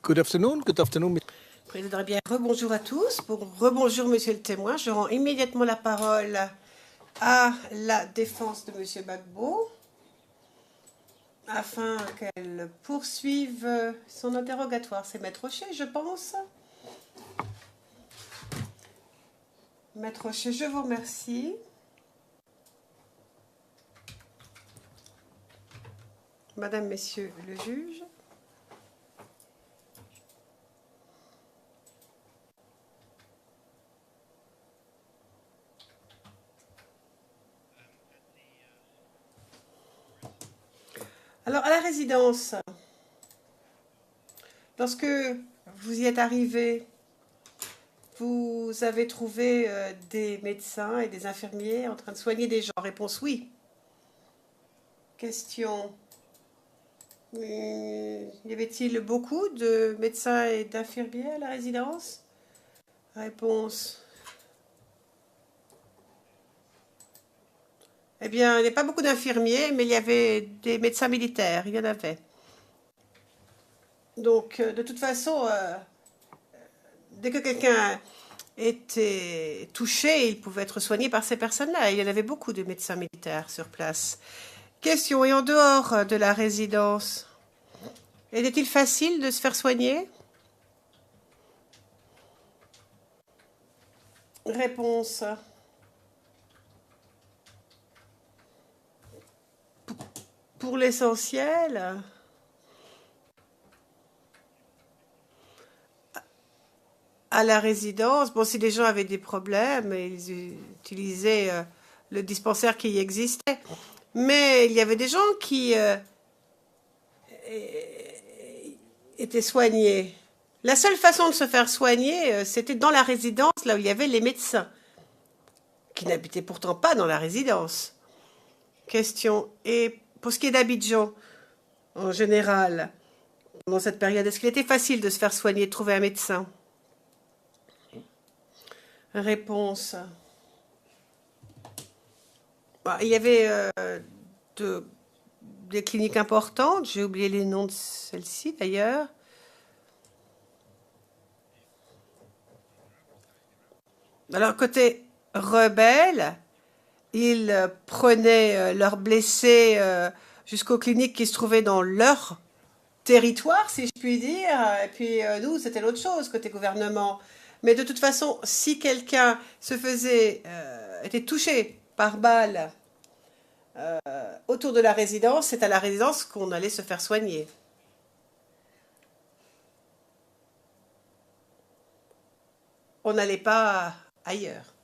Good afternoon. Good afternoon. Président, eh bien, rebonjour à tous. Rebonjour, monsieur le témoin. Je rends immédiatement la parole à la défense de monsieur Gbagbo afin qu'elle poursuive son interrogatoire. C'est Maître Rocher, je pense. Maître Rocher, je vous remercie. Madame, Messieurs le juge. Alors, à la résidence, lorsque vous y êtes arrivé, vous avez trouvé des médecins et des infirmiers en train de soigner des gens. Réponse oui. Question. Y avait-il beaucoup de médecins et d'infirmiers à la résidence? Réponse. Eh bien, il n'y a pas beaucoup d'infirmiers, mais il y avait des médecins militaires, il y en avait. Donc, de toute façon, dès que quelqu'un était touché, il pouvait être soigné par ces personnes-là. Il y en avait beaucoup de médecins militaires sur place. Question, et en dehors de la résidence, était-il facile de se faire soigner? Réponse. Pour l'essentiel, à la résidence, bon, si les gens avaient des problèmes, ils utilisaient le dispensaire qui existait. Mais il y avait des gens qui étaient soignés. La seule façon de se faire soigner, c'était dans la résidence, là où il y avait les médecins, qui n'habitaient pourtant pas dans la résidence. Question. Et pour ce qui est d'Abidjan, en général, pendant cette période, est-ce qu'il était facile de se faire soigner, de trouver un médecin? Réponse. Bah, il y avait des cliniques importantes, j'ai oublié les noms de celles-ci d'ailleurs. Alors, côté rebelle, ils prenaient leurs blessés jusqu'aux cliniques qui se trouvaient dans leur territoire, si je puis dire. Et puis nous, c'était l'autre chose, côté gouvernement. Mais de toute façon, si quelqu'un était touché par balle autour de la résidence, c'est à la résidence qu'on allait se faire soigner. On n'allait pas ailleurs.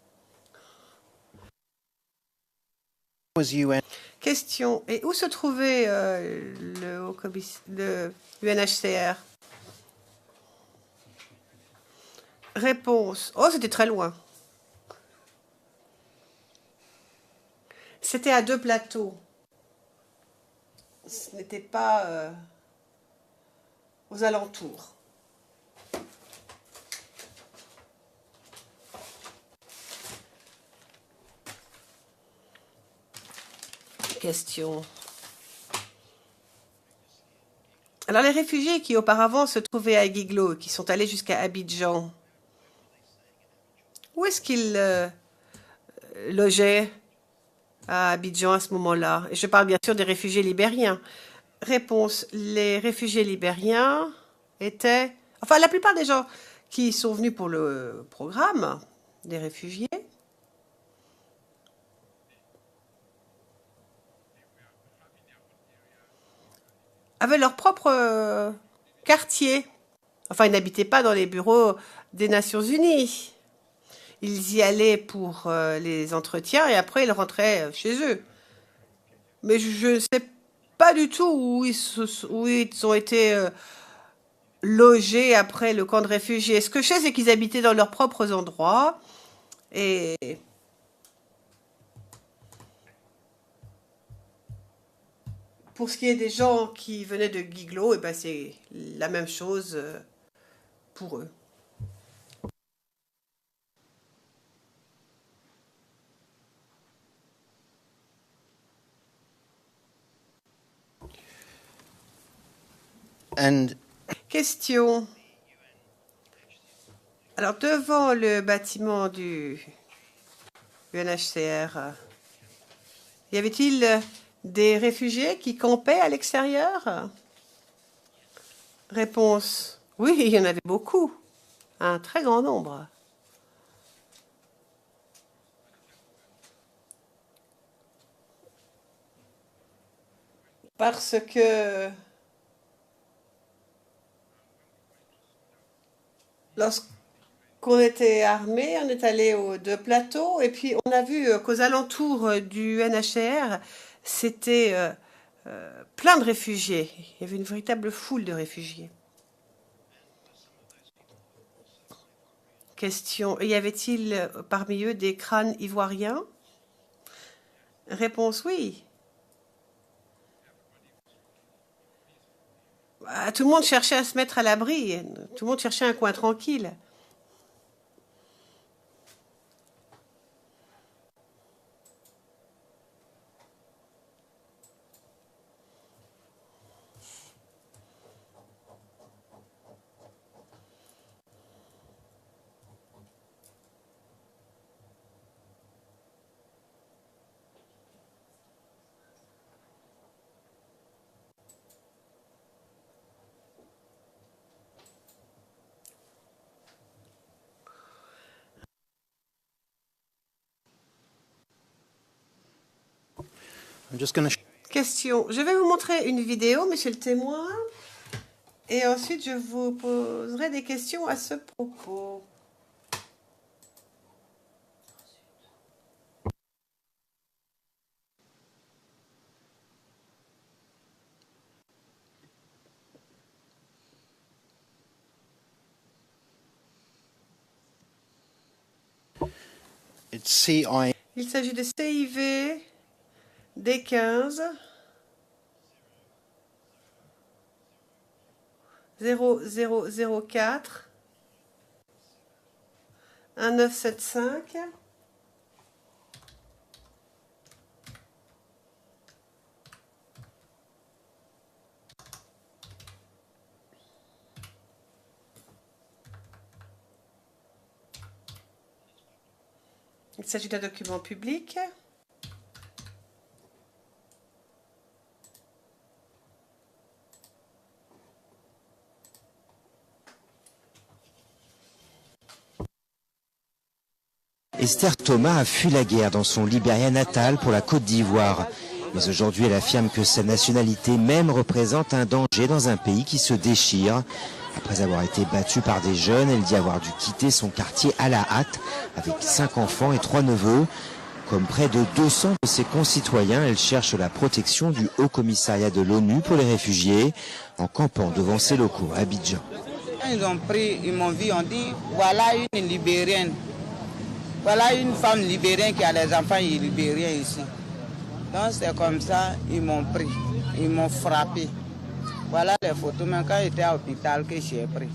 Question. Et où se trouvait le UNHCR? Réponse. Oh, c'était très loin. C'était à 2 plateaux. Ce n'était pas aux alentours. Question. Alors, les réfugiés qui auparavant se trouvaient à Guiglo, qui sont allés jusqu'à Abidjan, où est-ce qu'ils logeaient à Abidjan à ce moment-là? Et je parle bien sûr des réfugiés libériens. Réponse. Les réfugiés libériens étaient... Enfin, la plupart des gens qui sont venus pour le programme des réfugiés avaient leur propre quartier. Enfin, ils n'habitaient pas dans les bureaux des Nations Unies. Ils y allaient pour les entretiens et après ils rentraient chez eux. Mais je ne sais pas du tout où ils ont été logés après le camp de réfugiés. Ce que je sais, c'est qu'ils habitaient dans leurs propres endroits. Et pour ce qui est des gens qui venaient de Guiglo, eh ben c'est la même chose pour eux. And Question. Alors, devant le bâtiment du UNHCR, y avait-il des réfugiés qui campaient à l'extérieur? Réponse, oui, il y en avait beaucoup, un très grand nombre. Parce que lorsqu'on était armé, on est allé aux deux plateaux et puis on a vu qu'aux alentours du UNHCR, c'était plein de réfugiés. Il y avait une véritable foule de réfugiés. Question, y avait-il parmi eux des crânes ivoiriens? Réponse, oui. Bah, tout le monde cherchait à se mettre à l'abri, tout le monde cherchait un coin tranquille. Question, je vais vous montrer une vidéo, monsieur le témoin, et ensuite je vous poserai des questions à ce propos. Il s'agit de CIV D15 0004 1975. Il s'agit d'un document public. Esther Thomas a fui la guerre dans son Libéria natal pour la Côte d'Ivoire. Mais aujourd'hui, elle affirme que sa nationalité même représente un danger dans un pays qui se déchire. Après avoir été battue par des jeunes, elle dit avoir dû quitter son quartier à la hâte avec 5 enfants et 3 neveux. Comme près de 200 de ses concitoyens, elle cherche la protection du Haut Commissariat de l'ONU pour les réfugiés en campant devant ses locaux à Abidjan. Ils m'ont vu, on dit, voilà une Libérienne. Voilà une femme libérienne qui a les enfants libériens ici. Donc c'est comme ça, ils m'ont pris, ils m'ont frappé. Voilà les photos, même quand j'étais à l'hôpital que j'ai pris.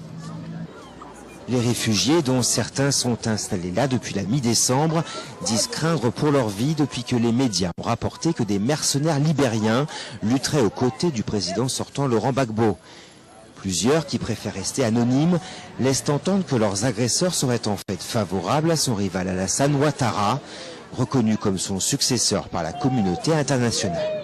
Les réfugiés, dont certains sont installés là depuis la mi-décembre, disent craindre pour leur vie depuis que les médias ont rapporté que des mercenaires libériens lutteraient aux côtés du président sortant Laurent Gbagbo. Plusieurs, qui préfèrent rester anonymes, laissent entendre que leurs agresseurs seraient en fait favorables à son rival Alassane Ouattara, reconnu comme son successeur par la communauté internationale.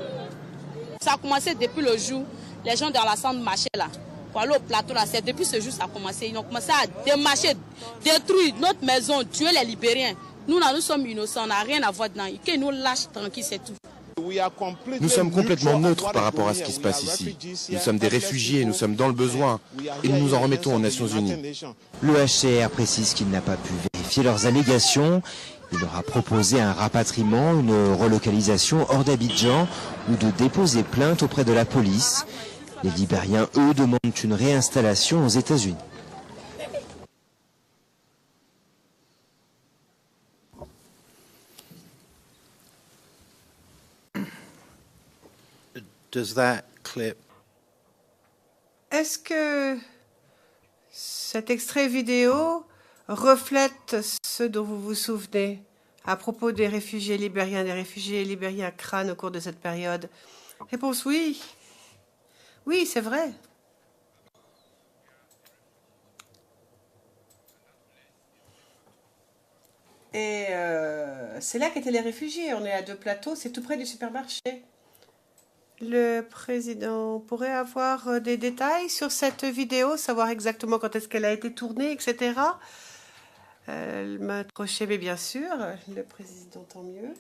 Ça a commencé depuis le jour, les gens d'Alassane marchaient là. Pour aller au plateau là, c'est depuis ce jour que ça a commencé. Ils ont commencé à démarcher, détruire notre maison, tuer les Libériens. Nous sommes innocents, on n'a rien à voir dedans. Qu'ils nous lâchent tranquille, c'est tout. Nous sommes complètement neutres par rapport à ce qui se passe ici. Nous sommes des réfugiés, nous sommes dans le besoin et nous nous en remettons aux Nations Unies. Le HCR précise qu'il n'a pas pu vérifier leurs allégations. Il leur a proposé un rapatriement, une relocalisation hors d'Abidjan ou de déposer plainte auprès de la police. Les Libériens, eux, demandent une réinstallation aux États-Unis. Est-ce que cet extrait vidéo reflète ce dont vous vous souvenez à propos des réfugiés libériens crânes au cours de cette période? Réponse oui. Oui, c'est vrai. Et c'est là qu'étaient les réfugiés. On est à 2 plateaux, c'est tout près du supermarché. Le président pourrait avoir des détails sur cette vidéo, savoir exactement quand est-ce qu'elle a été tournée, etc. Maître Chébé, bien sûr. Le président, tant mieux.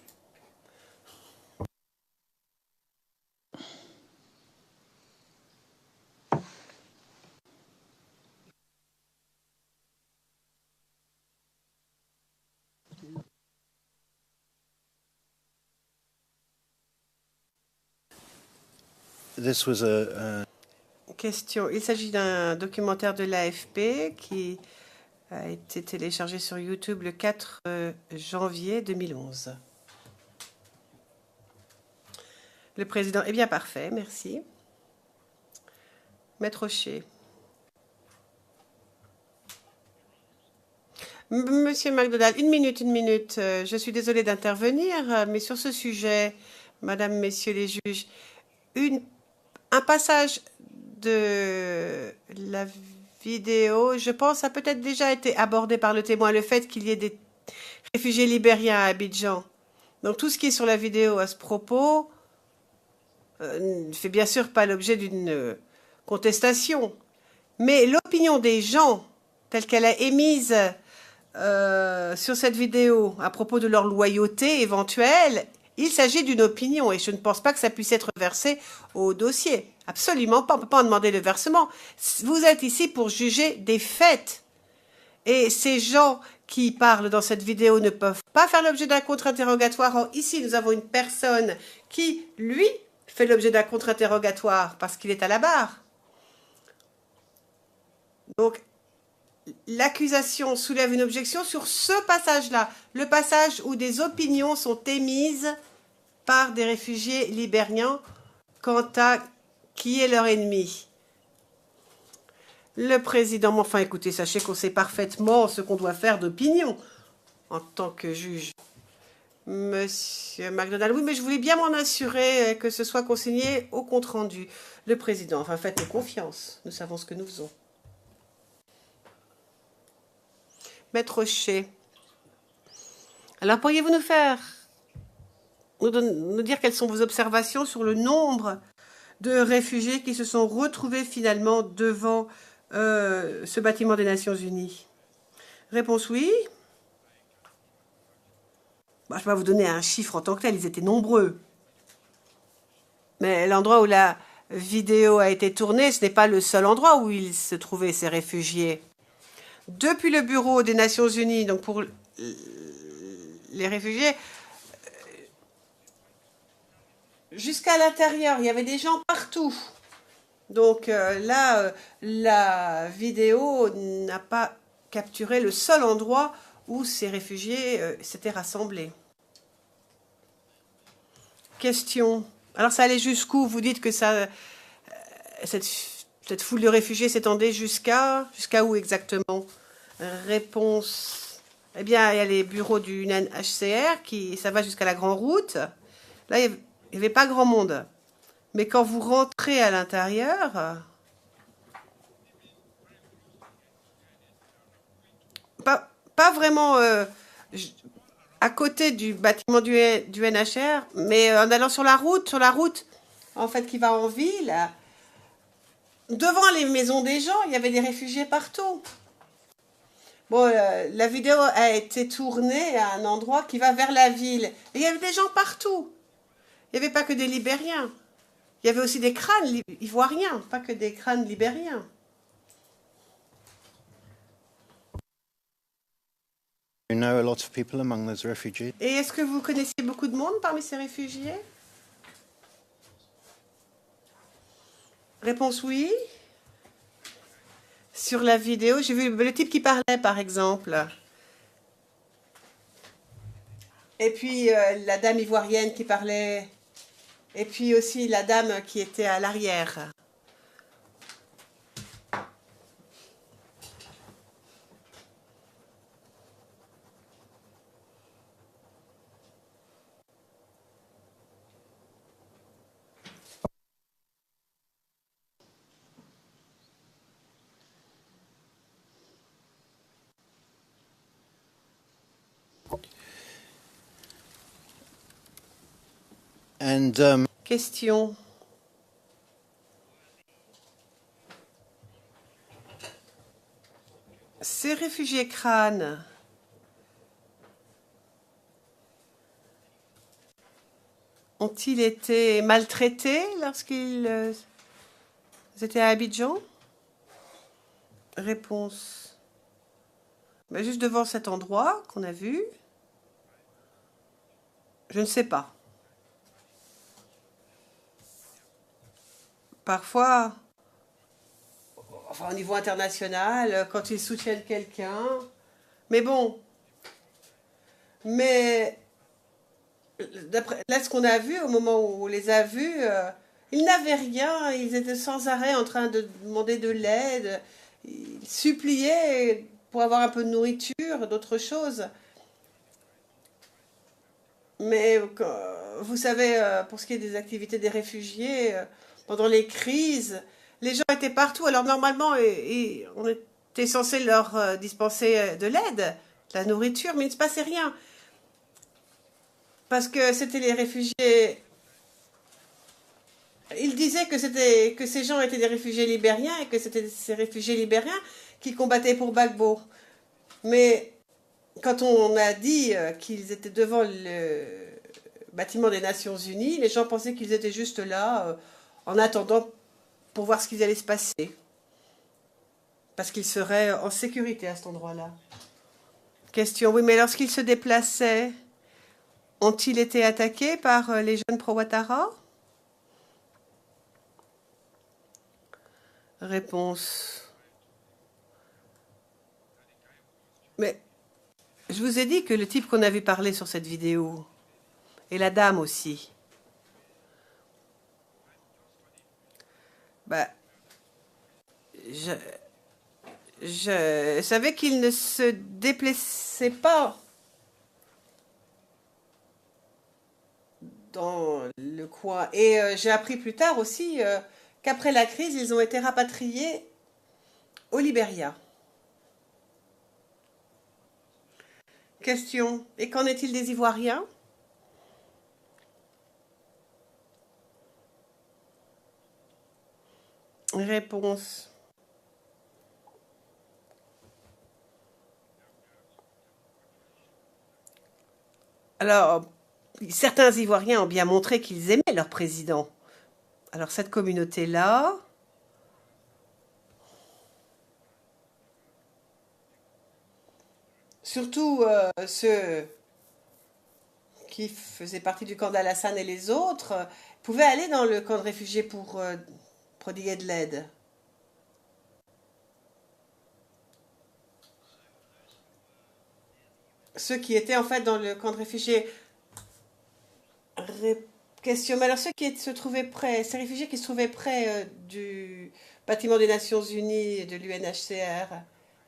This was Question. Il s'agit d'un documentaire de l'AFP qui a été téléchargé sur YouTube le 4 janvier 2011. Le président est bien parfait, merci. Maître Rocher. Monsieur McDonald, une minute. Je suis désolée d'intervenir, mais sur ce sujet, Madame, Messieurs les juges, un passage de la vidéo, je pense, a peut-être déjà été abordé par le témoin, le fait qu'il y ait des réfugiés libériens à Abidjan. Donc tout ce qui est sur la vidéo à ce propos ne fait bien sûr pas l'objet d'une contestation. Mais l'opinion des gens, telle qu'elle a émise sur cette vidéo à propos de leur loyauté éventuelle, il s'agit d'une opinion et je ne pense pas que ça puisse être versé au dossier. Absolument pas, on ne peut pas en demander le versement. Vous êtes ici pour juger des faits. Et ces gens qui parlent dans cette vidéo ne peuvent pas faire l'objet d'un contre-interrogatoire. Or, ici, nous avons une personne qui, lui, fait l'objet d'un contre-interrogatoire parce qu'il est à la barre. Donc, l'accusation soulève une objection sur ce passage-là, le passage où des opinions sont émises par des réfugiés libériens quant à qui est leur ennemi. Le président, mais enfin écoutez, sachez qu'on sait parfaitement ce qu'on doit faire d'opinion en tant que juge. Monsieur McDonald, oui, mais je voulais bien m'en assurer que ce soit consigné au compte-rendu. Le président, enfin faites-nous confiance, nous savons ce que nous faisons. Maître Rocher. Alors, pourriez-vous nous dire quelles sont vos observations sur le nombre de réfugiés qui se sont retrouvés finalement devant ce bâtiment des Nations Unies? Réponse oui. Bon, je ne vais pas vous donner un chiffre en tant que tel, ils étaient nombreux. Mais l'endroit où la vidéo a été tournée, ce n'est pas le seul endroit où ils se trouvaient, ces réfugiés. Depuis le bureau des Nations Unies, donc pour les réfugiés, jusqu'à l'intérieur, il y avait des gens partout. Donc là, la vidéo n'a pas capturé le seul endroit où ces réfugiés s'étaient rassemblés. Question. Alors ça allait jusqu'où? Vous dites que cette foule de réfugiés s'étendait jusqu'à où exactement? Réponse. Eh bien, il y a les bureaux du UNHCR, ça va jusqu'à la Grande Route. Là, il n'y avait pas grand monde. Mais quand vous rentrez à l'intérieur, pas vraiment à côté du bâtiment du UNHCR, mais en allant sur la route, en fait, qui va en ville, devant les maisons des gens, il y avait des réfugiés partout. Bon, la vidéo a été tournée à un endroit qui va vers la ville. Et il y avait des gens partout. Il n'y avait pas que des Libériens. Il y avait aussi des crânes ivoiriens, pas que des crânes libériens. You know a lot of people among those refugees? Et est-ce que vous connaissez beaucoup de monde parmi ces réfugiés? Réponse oui. Sur la vidéo, j'ai vu le type qui parlait, par exemple. Et puis la dame ivoirienne qui parlait. Et puis aussi la dame qui était à l'arrière. And Question. Ces réfugiés crânes, ont-ils été maltraités lorsqu'ils étaient à Abidjan? Réponse. Ben, juste devant cet endroit qu'on a vu. Je ne sais pas. Parfois, enfin, au niveau international, quand ils soutiennent quelqu'un. Mais bon. Mais là, ce qu'on a vu, au moment où on les a vus, ils n'avaient rien. Ils étaient sans arrêt en train de demander de l'aide. Ils suppliaient pour avoir un peu de nourriture, d'autres choses. Mais vous savez, pour ce qui est des activités des réfugiés, pendant les crises, les gens étaient partout. Alors normalement, on était censé leur dispenser de l'aide, de la nourriture, mais il ne se passait rien. Parce que c'était les réfugiés. Ils disaient que ces gens étaient des réfugiés libériens et que c'était ces réfugiés libériens qui combattaient pour Gbagbo. Mais quand on a dit qu'ils étaient devant le bâtiment des Nations Unies, les gens pensaient qu'ils étaient juste là en attendant pour voir ce qui allait se passer. Parce qu'ils seraient en sécurité à cet endroit-là. Question, oui, mais lorsqu'ils se déplaçaient, ont-ils été attaqués par les jeunes pro-Ouattara? Réponse. Mais je vous ai dit que le type qu'on a vu parler sur cette vidéo, et la dame aussi, bah, je savais qu'il ne se déplaçait pas dans le coin. Et j'ai appris plus tard aussi qu'après la crise, ils ont été rapatriés au Libéria. Question. Et qu'en est-il des Ivoiriens? Réponse. Alors, certains Ivoiriens ont bien montré qu'ils aimaient leur président. Alors, cette communauté-là, surtout ceux qui faisaient partie du camp d'Alassane et les autres, pouvaient aller dans le camp de réfugiés pour prodiguer de l'aide. Ceux qui étaient en fait dans le camp de réfugiés. Question. Mais alors ceux qui se trouvaient près, ces réfugiés qui se trouvaient près du bâtiment des Nations Unies et de l'UNHCR,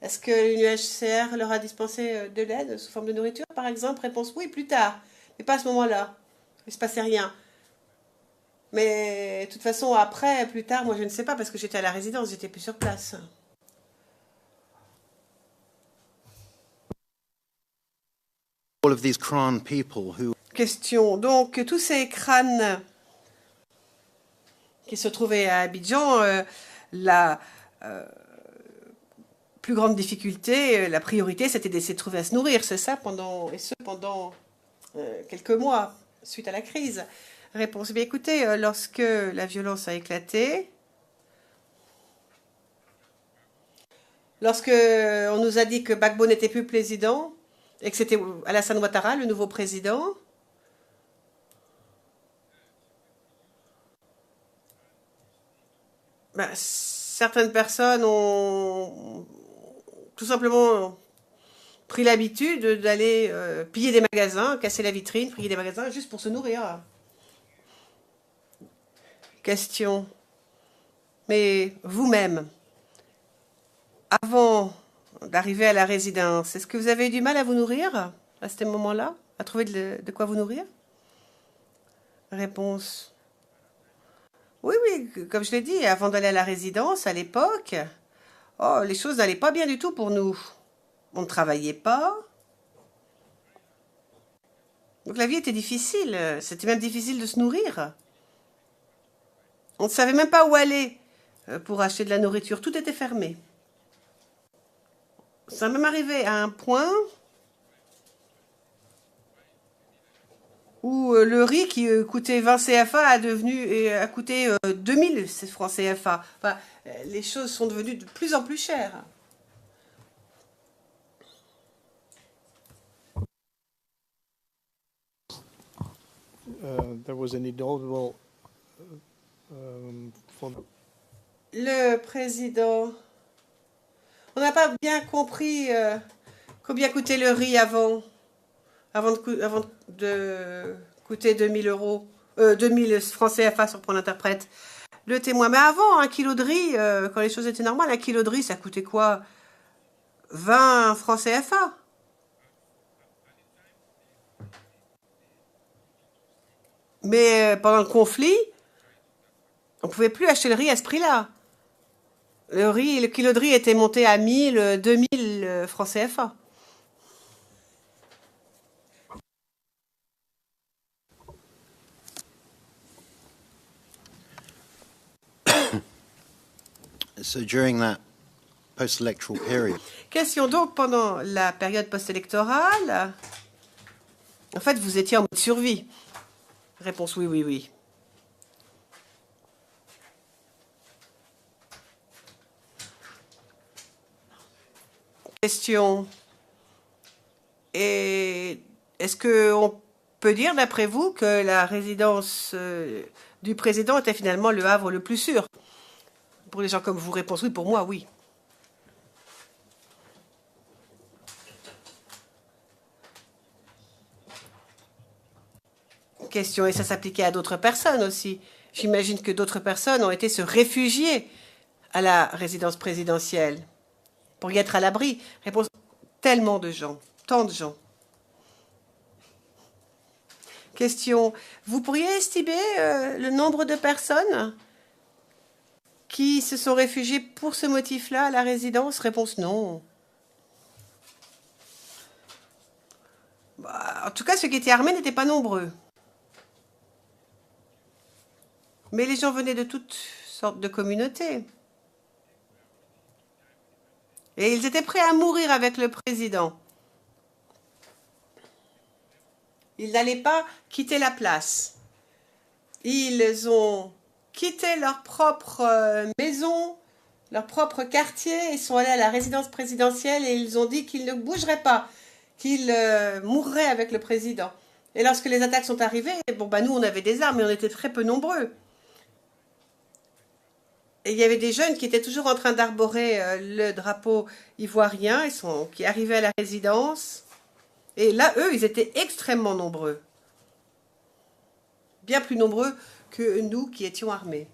est-ce que l'UNHCR leur a dispensé de l'aide sous forme de nourriture, par exemple? Réponse oui, plus tard, mais pas à ce moment-là. Il ne se passait rien. Mais de toute façon, après, plus tard, moi je ne sais pas parce que j'étais à la résidence, j'étais plus sur place. all of these Kran people who Question. Donc, tous ces crânes qui se trouvaient à Abidjan, la plus grande difficulté, la priorité, c'était d'essayer de trouver à se nourrir, c'est ça, pendant quelques mois, suite à la crise. Réponse. Bien, écoutez, lorsque la violence a éclaté, lorsque on nous a dit que Gbagbo n'était plus président et que c'était Alassane Ouattara, le nouveau président, ben, certaines personnes ont tout simplement pris l'habitude d'aller piller des magasins, casser la vitrine, piller des magasins juste pour se nourrir. Question. Mais vous-même, avant d'arriver à la résidence, est-ce que vous avez eu du mal à vous nourrir à ce moment-là, à trouver de quoi vous nourrir? Réponse. Oui, oui, comme je l'ai dit, avant d'aller à la résidence, à l'époque, oh, les choses n'allaient pas bien du tout pour nous. On ne travaillait pas. Donc la vie était difficile, c'était même difficile de se nourrir. On ne savait même pas où aller pour acheter de la nourriture, tout était fermé. Ça m'est même arrivé à un point où le riz qui coûtait 20 CFA a coûté 2000 francs CFA. Enfin, les choses sont devenues de plus en plus chères. There was an notable Le président, on n'a pas bien compris combien coûtait le riz avant de coûter 2000 euros, 2000 francs CFA sur Point Interprète. Le témoin, mais avant, un kilo de riz, quand les choses étaient normales, un kilo de riz, ça coûtait quoi? 20 francs CFA. Mais pendant le conflit, on ne pouvait plus acheter le riz à ce prix-là. Le kilo de riz était monté à 1000, 2000 francs CFA. So during that post-electoral period, Question donc, pendant la période post-électorale, en fait, vous étiez en mode survie. Réponse oui, oui, oui. Question. Et est-ce qu'on peut dire, d'après vous, que la résidence du président était finalement le havre le plus sûr? Pour les gens comme vous, réponse oui, pour moi, oui. Question, et ça s'appliquait à d'autres personnes aussi. J'imagine que d'autres personnes ont été se réfugier à la résidence présidentielle pour y être à l'abri. Réponse, tellement de gens, tant de gens. Question, vous pourriez estimer le nombre de personnes qui se sont réfugiées pour ce motif-là à la résidence? Réponse, non. Bah, en tout cas, ceux qui étaient armés n'étaient pas nombreux. Mais les gens venaient de toutes sortes de communautés. Et ils étaient prêts à mourir avec le président. Ils n'allaient pas quitter la place. Ils ont quitté leur propre maison, leur propre quartier, ils sont allés à la résidence présidentielle et ils ont dit qu'ils ne bougeraient pas, qu'ils mourraient avec le président. Et lorsque les attaques sont arrivées, bon, bah, nous on avait des armes, mais on était très peu nombreux. Et il y avait des jeunes qui étaient toujours en train d'arborer le drapeau ivoirien, qui arrivaient à la résidence. Et là, eux, ils étaient extrêmement nombreux. Bien plus nombreux que nous qui étions armés.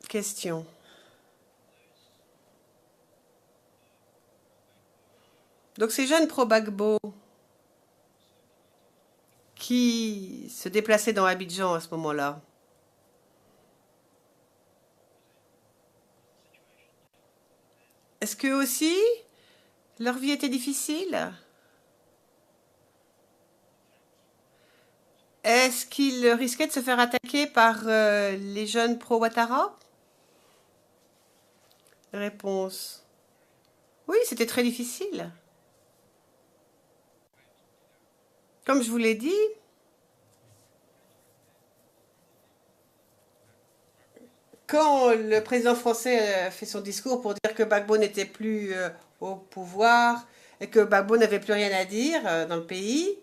Question. Donc ces jeunes pro-Gbagbo qui se déplaçaient dans Abidjan à ce moment-là, est-ce qu'eux aussi, leur vie était difficile? Est-ce qu'ils risquaient de se faire attaquer par les jeunes pro-Ouattara? Réponse. Oui, c'était très difficile. Comme je vous l'ai dit, quand le président français a fait son discours pour dire que Gbagbo n'était plus au pouvoir et que Gbagbo n'avait plus rien à dire dans le pays,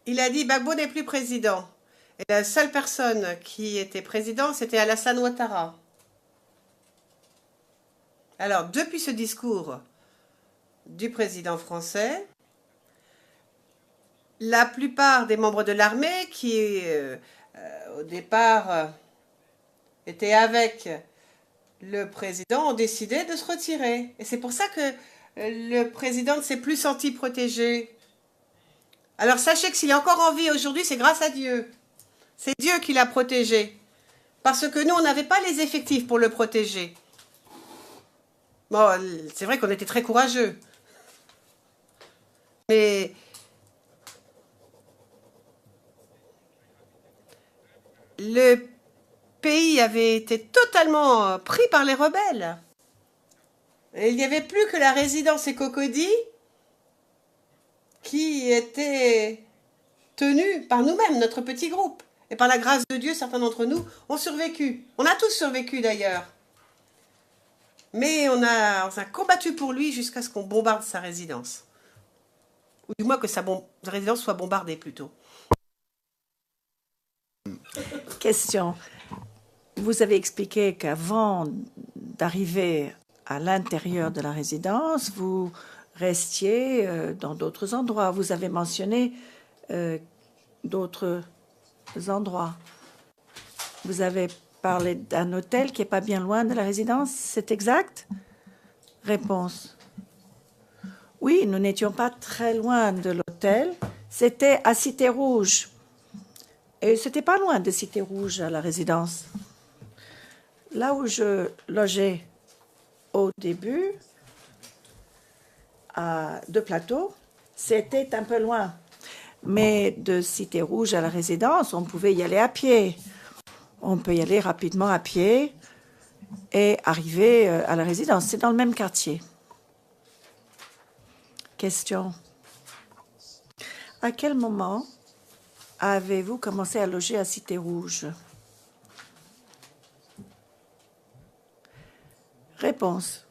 il a dit Gbagbo n'est plus président. Et la seule personne qui était président, c'était Alassane Ouattara. Alors, depuis ce discours du président français, la plupart des membres de l'armée qui, au départ, étaient avec le président ont décidé de se retirer. Et c'est pour ça que le président ne s'est plus senti protégé. Alors sachez que s'il est encore en vie aujourd'hui, c'est grâce à Dieu. C'est Dieu qui l'a protégé. Parce que nous, on n'avait pas les effectifs pour le protéger. Bon, c'est vrai qu'on était très courageux. Mais le pays avait été totalement pris par les rebelles. Et il n'y avait plus que la résidence et Cocody qui était tenue par nous-mêmes, notre petit groupe. Et par la grâce de Dieu, certains d'entre nous ont survécu. On a tous survécu d'ailleurs. Mais on a combattu pour lui jusqu'à ce qu'on bombarde sa résidence. Ou du moins que sa résidence soit bombardée plutôt. Question. Vous avez expliqué qu'avant d'arriver à l'intérieur de la résidence, vous restiez dans d'autres endroits. Vous avez mentionné d'autres endroits. Vous avez parlé d'un hôtel qui n'est pas bien loin de la résidence, c'est exact? Réponse. Oui, nous n'étions pas très loin de l'hôtel. C'était à Cité Rouge. Et c'était pas loin de Cité Rouge à la résidence. Là où je logeais au début, de Plateau, c'était un peu loin. Mais de Cité Rouge à la résidence, on pouvait y aller à pied. On peut y aller rapidement à pied et arriver à la résidence. C'est dans le même quartier. Question. À quel moment avez-vous commencé à loger à Cité Rouge? Réponse.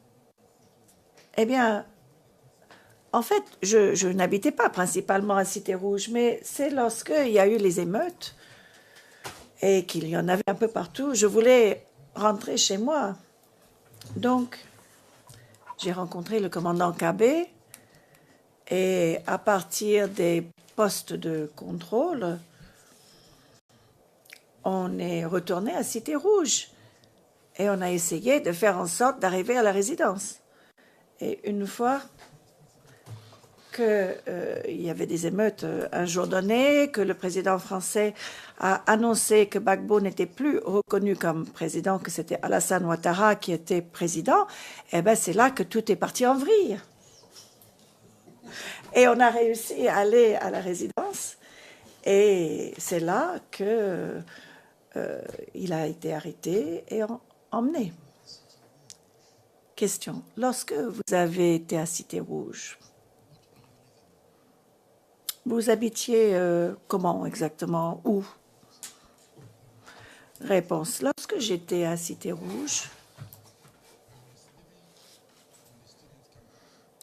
Eh bien, en fait, je n'habitais pas principalement à Cité Rouge, mais c'est lorsqu'il y a eu les émeutes et qu'il y en avait un peu partout, je voulais rentrer chez moi. Donc, j'ai rencontré le commandant Cabé et à partir des postes de contrôle, on est retourné à Cité Rouge et on a essayé de faire en sorte d'arriver à la résidence. Et une fois qu'il y avait des émeutes un jour donné, que le président français a annoncé que Gbagbo n'était plus reconnu comme président, que c'était Alassane Ouattara qui était président, eh bien c'est là que tout est parti en vrille. Et on a réussi à aller à la résidence et c'est là que il a été arrêté et emmené. Question. Lorsque vous avez été à Cité Rouge, vous habitiez comment exactement? Où? Réponse. Lorsque j'étais à Cité Rouge,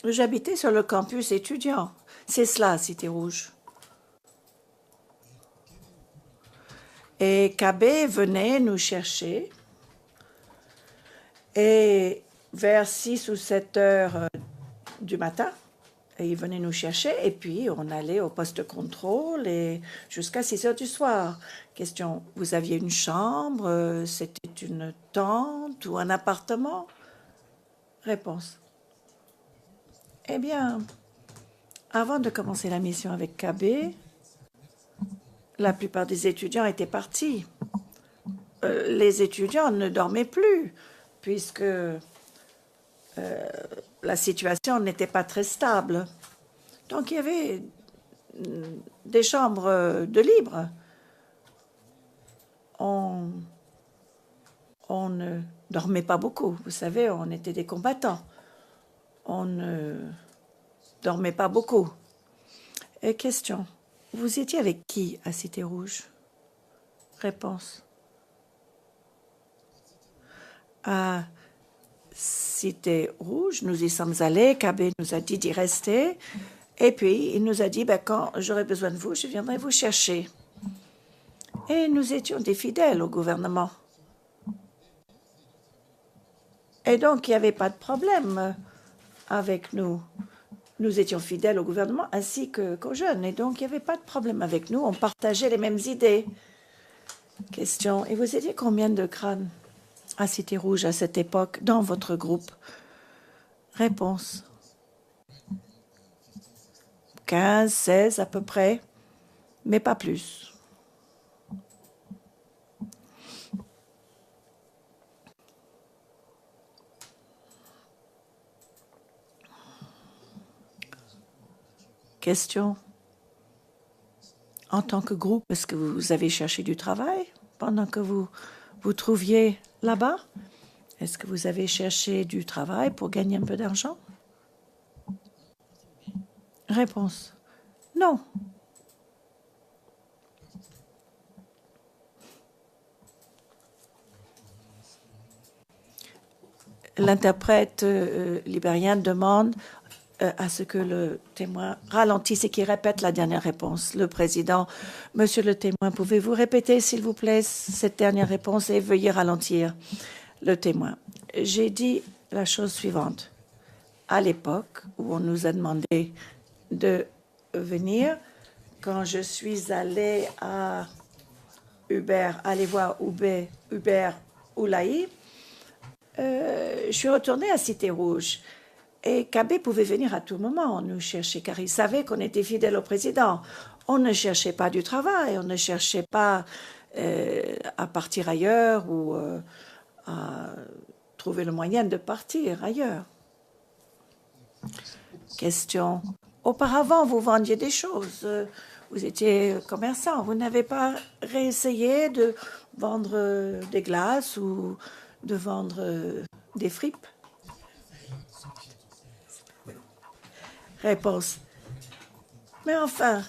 j'habitais sur le campus étudiant. C'est cela, Cité Rouge. Et Cabé venait nous chercher. Et vers 6 ou 7 heures du matin, il venait nous chercher et puis on allait au poste de contrôle et jusqu'à 6 heures du soir. Question, vous aviez une chambre, c'était une tente ou un appartement? Réponse. Eh bien, avant de commencer la mission avec Cabé, la plupart des étudiants étaient partis. Les étudiants ne dormaient plus puisque la situation n'était pas très stable. Donc, il y avait des chambres de libre. On ne dormait pas beaucoup. Vous savez, on était des combattants. On ne dormait pas beaucoup. Et question, vous étiez avec qui à Cité Rouge? Réponse. À Cité Rouge, nous y sommes allés. Cabé nous a dit d'y rester. Et puis, il nous a dit, quand j'aurai besoin de vous, je viendrai vous chercher. Et nous étions des fidèles au gouvernement. Et donc, il n'y avait pas de problème avec nous. Nous étions fidèles au gouvernement ainsi qu'aux jeunes. Et donc, il n'y avait pas de problème avec nous. On partageait les mêmes idées. Question. Et vous étiez combien de crânes à Cité Rouge à cette époque dans votre groupe? Réponse. 15, 16 à peu près, mais pas plus. Question. En tant que groupe, est-ce que vous avez cherché du travail pendant que vous vous trouviez là-bas? Est-ce que vous avez cherché du travail pour gagner un peu d'argent? Réponse. Non. L'interprète libérien demande à ce que le témoin ralentisse et qu'il répète la dernière réponse. Le président, Monsieur le témoin, pouvez-vous répéter, s'il vous plaît, cette dernière réponse et veuillez ralentir. Le témoin. J'ai dit la chose suivante. À l'époque où on nous a demandé de venir, quand je suis allée à aller voir Hubert Oulaï, je suis retournée à Cité Rouge. Et Kabé pouvait venir à tout moment nous chercher, car il savait qu'on était fidèle au président. On ne cherchait pas du travail, on ne cherchait pas à partir ailleurs ou à trouver le moyen de partir ailleurs. Question. Auparavant, vous vendiez des choses. Vous étiez commerçant. Vous n'avez pas réessayé de vendre des glaces ou de vendre des fripes? Réponse. Mais enfin,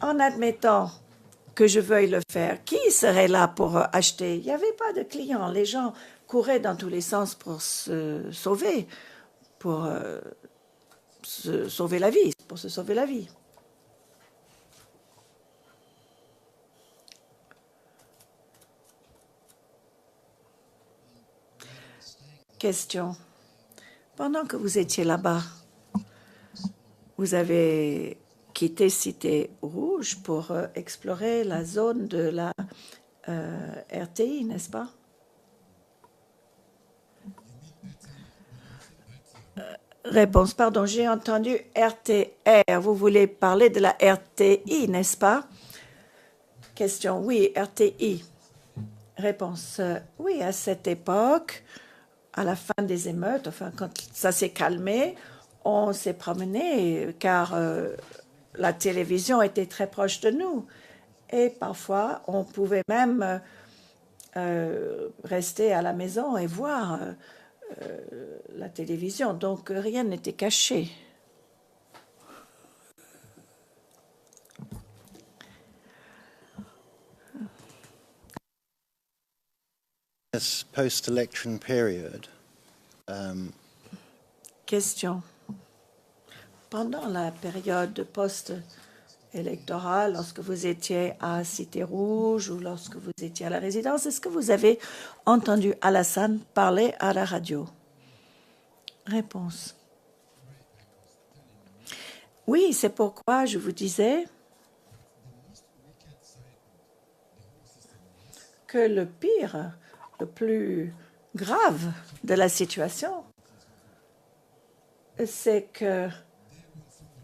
en admettant que je veuille le faire, qui serait là pour acheter? Il n'y avait pas de clients. Les gens couraient dans tous les sens pour se sauver, pour se sauver la vie, pour se sauver la vie. Question. Pendant que vous étiez là-bas, vous avez quitté Cité Rouge pour explorer la zone de la RTI, n'est-ce pas? Réponse. Pardon, j'ai entendu RTR. Vous voulez parler de la RTI, n'est-ce pas? Question. Oui, RTI. Réponse. Oui, à cette époque, à la fin des émeutes, enfin, quand ça s'est calmé, on s'est promené car la télévision était très proche de nous. Et parfois, on pouvait même rester à la maison et voir la télévision. Donc, rien n'était caché. This post-election period, Question. Pendant la période post-électorale, lorsque vous étiez à Cité Rouge ou lorsque vous étiez à la résidence, est-ce que vous avez entendu Alassane parler à la radio? Réponse. Oui, c'est pourquoi je vous disais que le pire, le plus grave de la situation, c'est que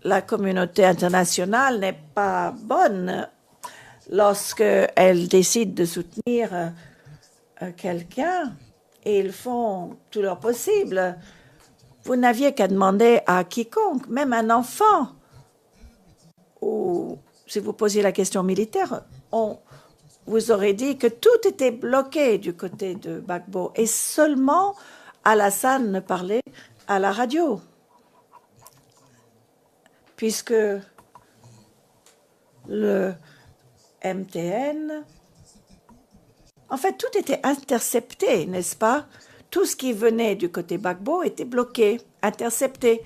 la communauté internationale n'est pas bonne lorsqu'elle décide de soutenir quelqu'un et ils font tout leur possible. Vous n'aviez qu'à demander à quiconque, même un enfant, ou si vous posiez la question militaire, on vous aurait dit que tout était bloqué du côté de Gbagbo et seulement Alassane ne parlait à la radio. Puisque le MTN, en fait, tout était intercepté, n'est-ce pas? Tout ce qui venait du côté Gbagbo était bloqué, intercepté.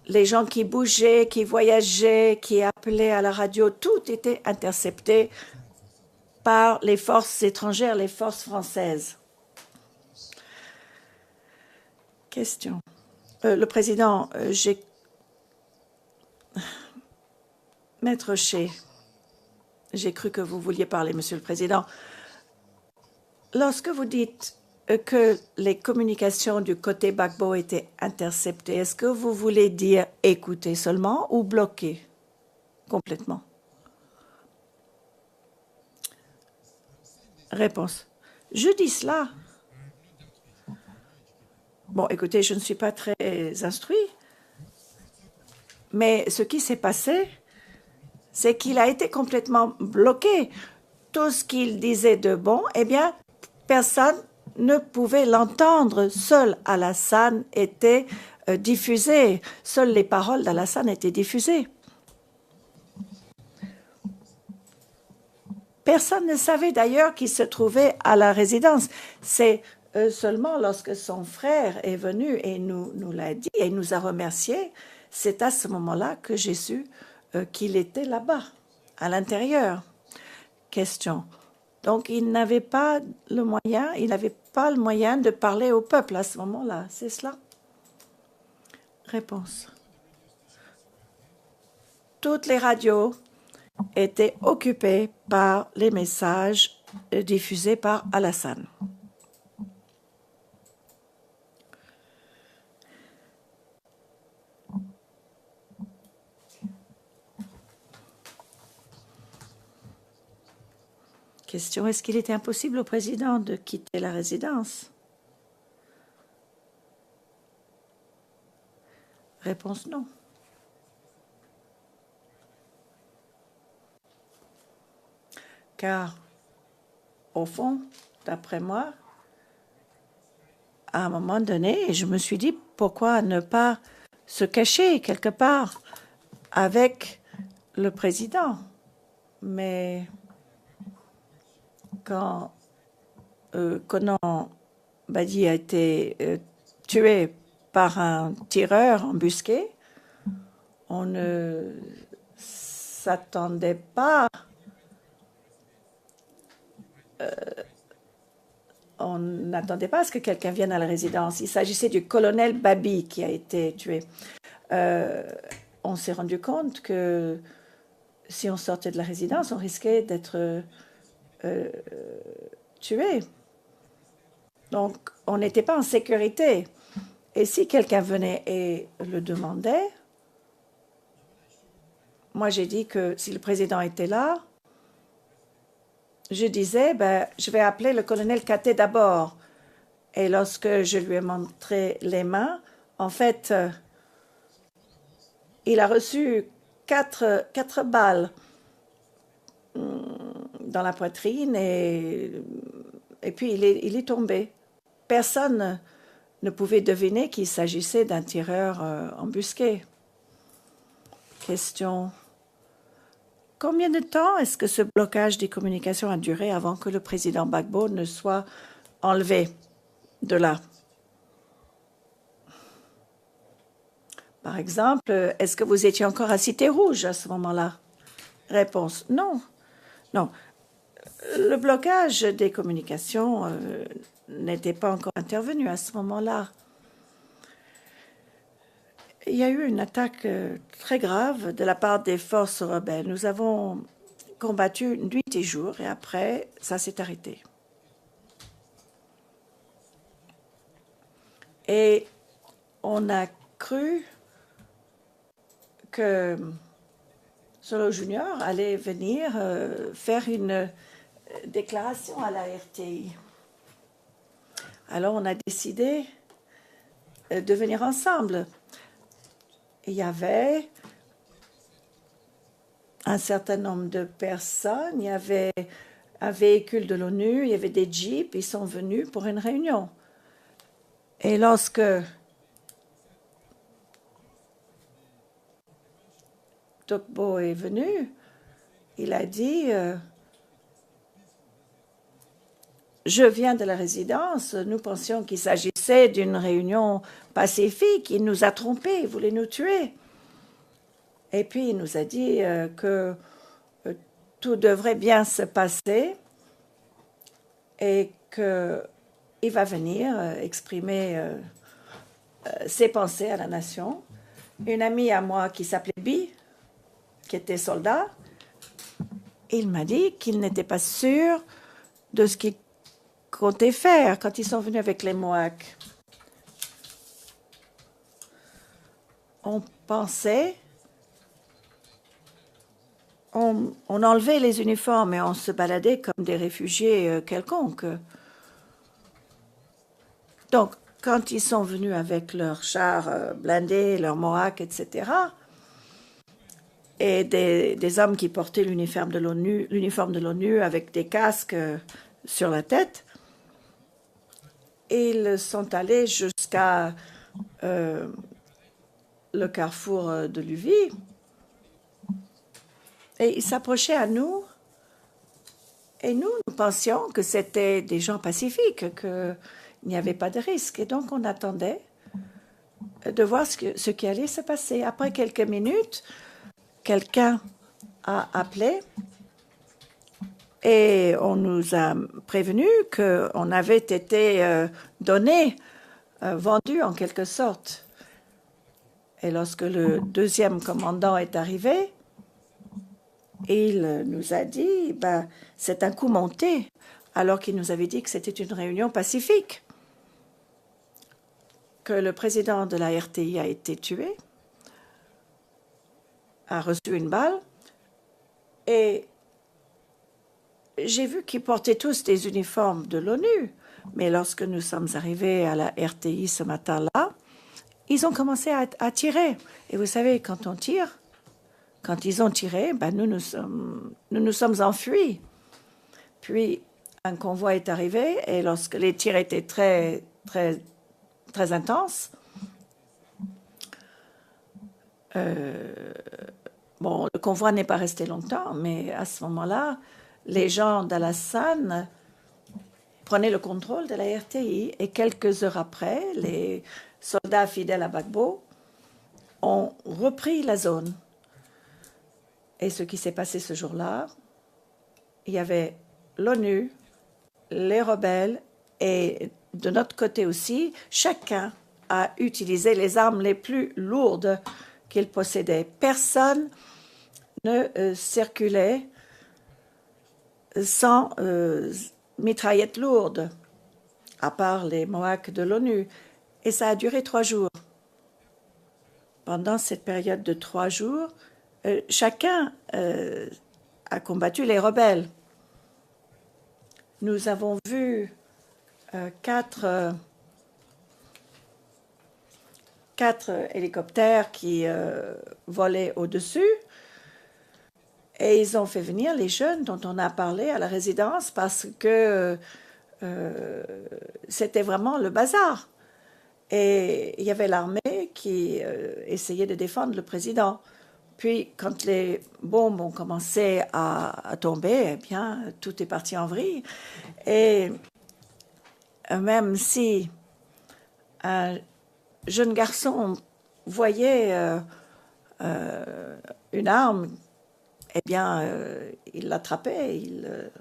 Les gens qui bougeaient, qui voyageaient, qui appelaient à la radio, tout était intercepté par les forces étrangères, les forces françaises. Question. Le président, Maître Shea, j'ai cru que vous vouliez parler, Monsieur le Président. Lorsque vous dites que les communications du côté Gbagbo étaient interceptées, est-ce que vous voulez dire écouter seulement ou bloquer complètement? Réponse. Je dis cela. Bon, écoutez, je ne suis pas très instruit. Mais ce qui s'est passé, c'est qu'il a été complètement bloqué. Tout ce qu'il disait de bon, eh bien, personne ne pouvait l'entendre. Seul Alassane était diffusé. Seules les paroles d'Alassane étaient diffusées. Personne ne savait d'ailleurs qu'il se trouvait à la résidence. C'est seulement lorsque son frère est venu et nous l'a dit et nous a remerciés, c'est à ce moment-là que j'ai su qu'il était là-bas, à l'intérieur. Question. Donc, il n'avait pas le moyen de parler au peuple à ce moment-là, c'est cela? Réponse. Toutes les radios étaient occupées par les messages diffusés par Alassane. Question, est-ce qu'il était impossible au président de quitter la résidence? Réponse non. Car, au fond, d'après moi, à un moment donné, je me suis dit, pourquoi ne pas se cacher quelque part avec le président? Mais quand Conan Badi a été tué par un tireur embusqué, on ne s'attendait pas, on n'attendait pas à ce que quelqu'un vienne à la résidence. Il s'agissait du colonel Babi qui a été tué. On s'est rendu compte que si on sortait de la résidence, on risquait d'être tué. Donc, on n'était pas en sécurité. Et si quelqu'un venait et le demandait, moi j'ai dit que si le président était là, je disais, je vais appeler le colonel Katé d'abord. Et lorsque je lui ai montré les mains, en fait, il a reçu quatre balles dans la poitrine et puis il est tombé. Personne ne pouvait deviner qu'il s'agissait d'un tireur embusqué. Question. Combien de temps est-ce que ce blocage des communications a duré avant que le président Gbagbo ne soit enlevé de là? Par exemple, est-ce que vous étiez encore à Cité Rouge à ce moment-là? Réponse. Non. Non. Le blocage des communications n'était pas encore intervenu à ce moment-là. Il y a eu une attaque très grave de la part des forces rebelles. Nous avons combattu nuit et jour et après, ça s'est arrêté. Et on a cru que Solo Junior allait venir faire une déclaration à la RTI. Alors, on a décidé de venir ensemble. Il y avait un certain nombre de personnes, il y avait un véhicule de l'ONU, il y avait des jeeps, ils sont venus pour une réunion. Et lorsque Tokbo est venu, il a dit je viens de la résidence, nous pensions qu'il s'agissait d'une réunion pacifique, il nous a trompés, il voulait nous tuer. Et puis il nous a dit que tout devrait bien se passer et qu'il va venir exprimer ses pensées à la nation. Une amie à moi qui s'appelait Bi, qui était soldat, il m'a dit qu'il n'était pas sûr de ce qu'il comptait faire quand ils sont venus avec les Mohawks. On pensait, on enlevait les uniformes et on se baladait comme des réfugiés quelconques. Donc, quand ils sont venus avec leurs chars blindés, leurs Mohawks, etc., et des hommes qui portaient l'uniforme de l'ONU avec des casques sur la tête. Ils sont allés jusqu'à le carrefour de Luvie et ils s'approchaient à nous. Et nous pensions que c'était des gens pacifiques, qu'il n'y avait pas de risque. Et donc, on attendait de voir ce qui allait se passer. Après quelques minutes, quelqu'un a appelé et on nous a prévenu qu'on avait été vendu en quelque sorte. Et lorsque le deuxième commandant est arrivé, il nous a dit, c'est un coup monté, alors qu'il nous avait dit que c'était une réunion pacifique, que le président de la RTI a été tué, a reçu une balle, et j'ai vu qu'ils portaient tous des uniformes de l'ONU. Mais lorsque nous sommes arrivés à la RTI ce matin-là, ils ont commencé à tirer. Et vous savez, quand on tire, quand ils ont tiré, nous nous sommes enfuis. Puis, un convoi est arrivé et lorsque les tirs étaient très, très, très intenses, le convoi n'est pas resté longtemps, mais à ce moment-là, les gens d'Alassane prenaient le contrôle de la RTI et quelques heures après, les soldats fidèles à Gbagbo ont repris la zone. Et ce qui s'est passé ce jour-là, il y avait l'ONU, les rebelles et de notre côté aussi, chacun a utilisé les armes les plus lourdes qu'il possédait. Personne ne circulait sans mitraillettes lourdes, à part les Mohawks de l'ONU. Et ça a duré 3 jours. Pendant cette période de 3 jours, chacun a combattu les rebelles. Nous avons vu 4 hélicoptères qui volaient au-dessus et ils ont fait venir les jeunes dont on a parlé à la résidence parce que c'était vraiment le bazar. Et il y avait l'armée qui essayait de défendre le président. Puis, quand les bombes ont commencé à tomber, eh bien, tout est parti en vrille. Et même si un jeune garçon voyait une arme, eh bien, il l'attrapait, il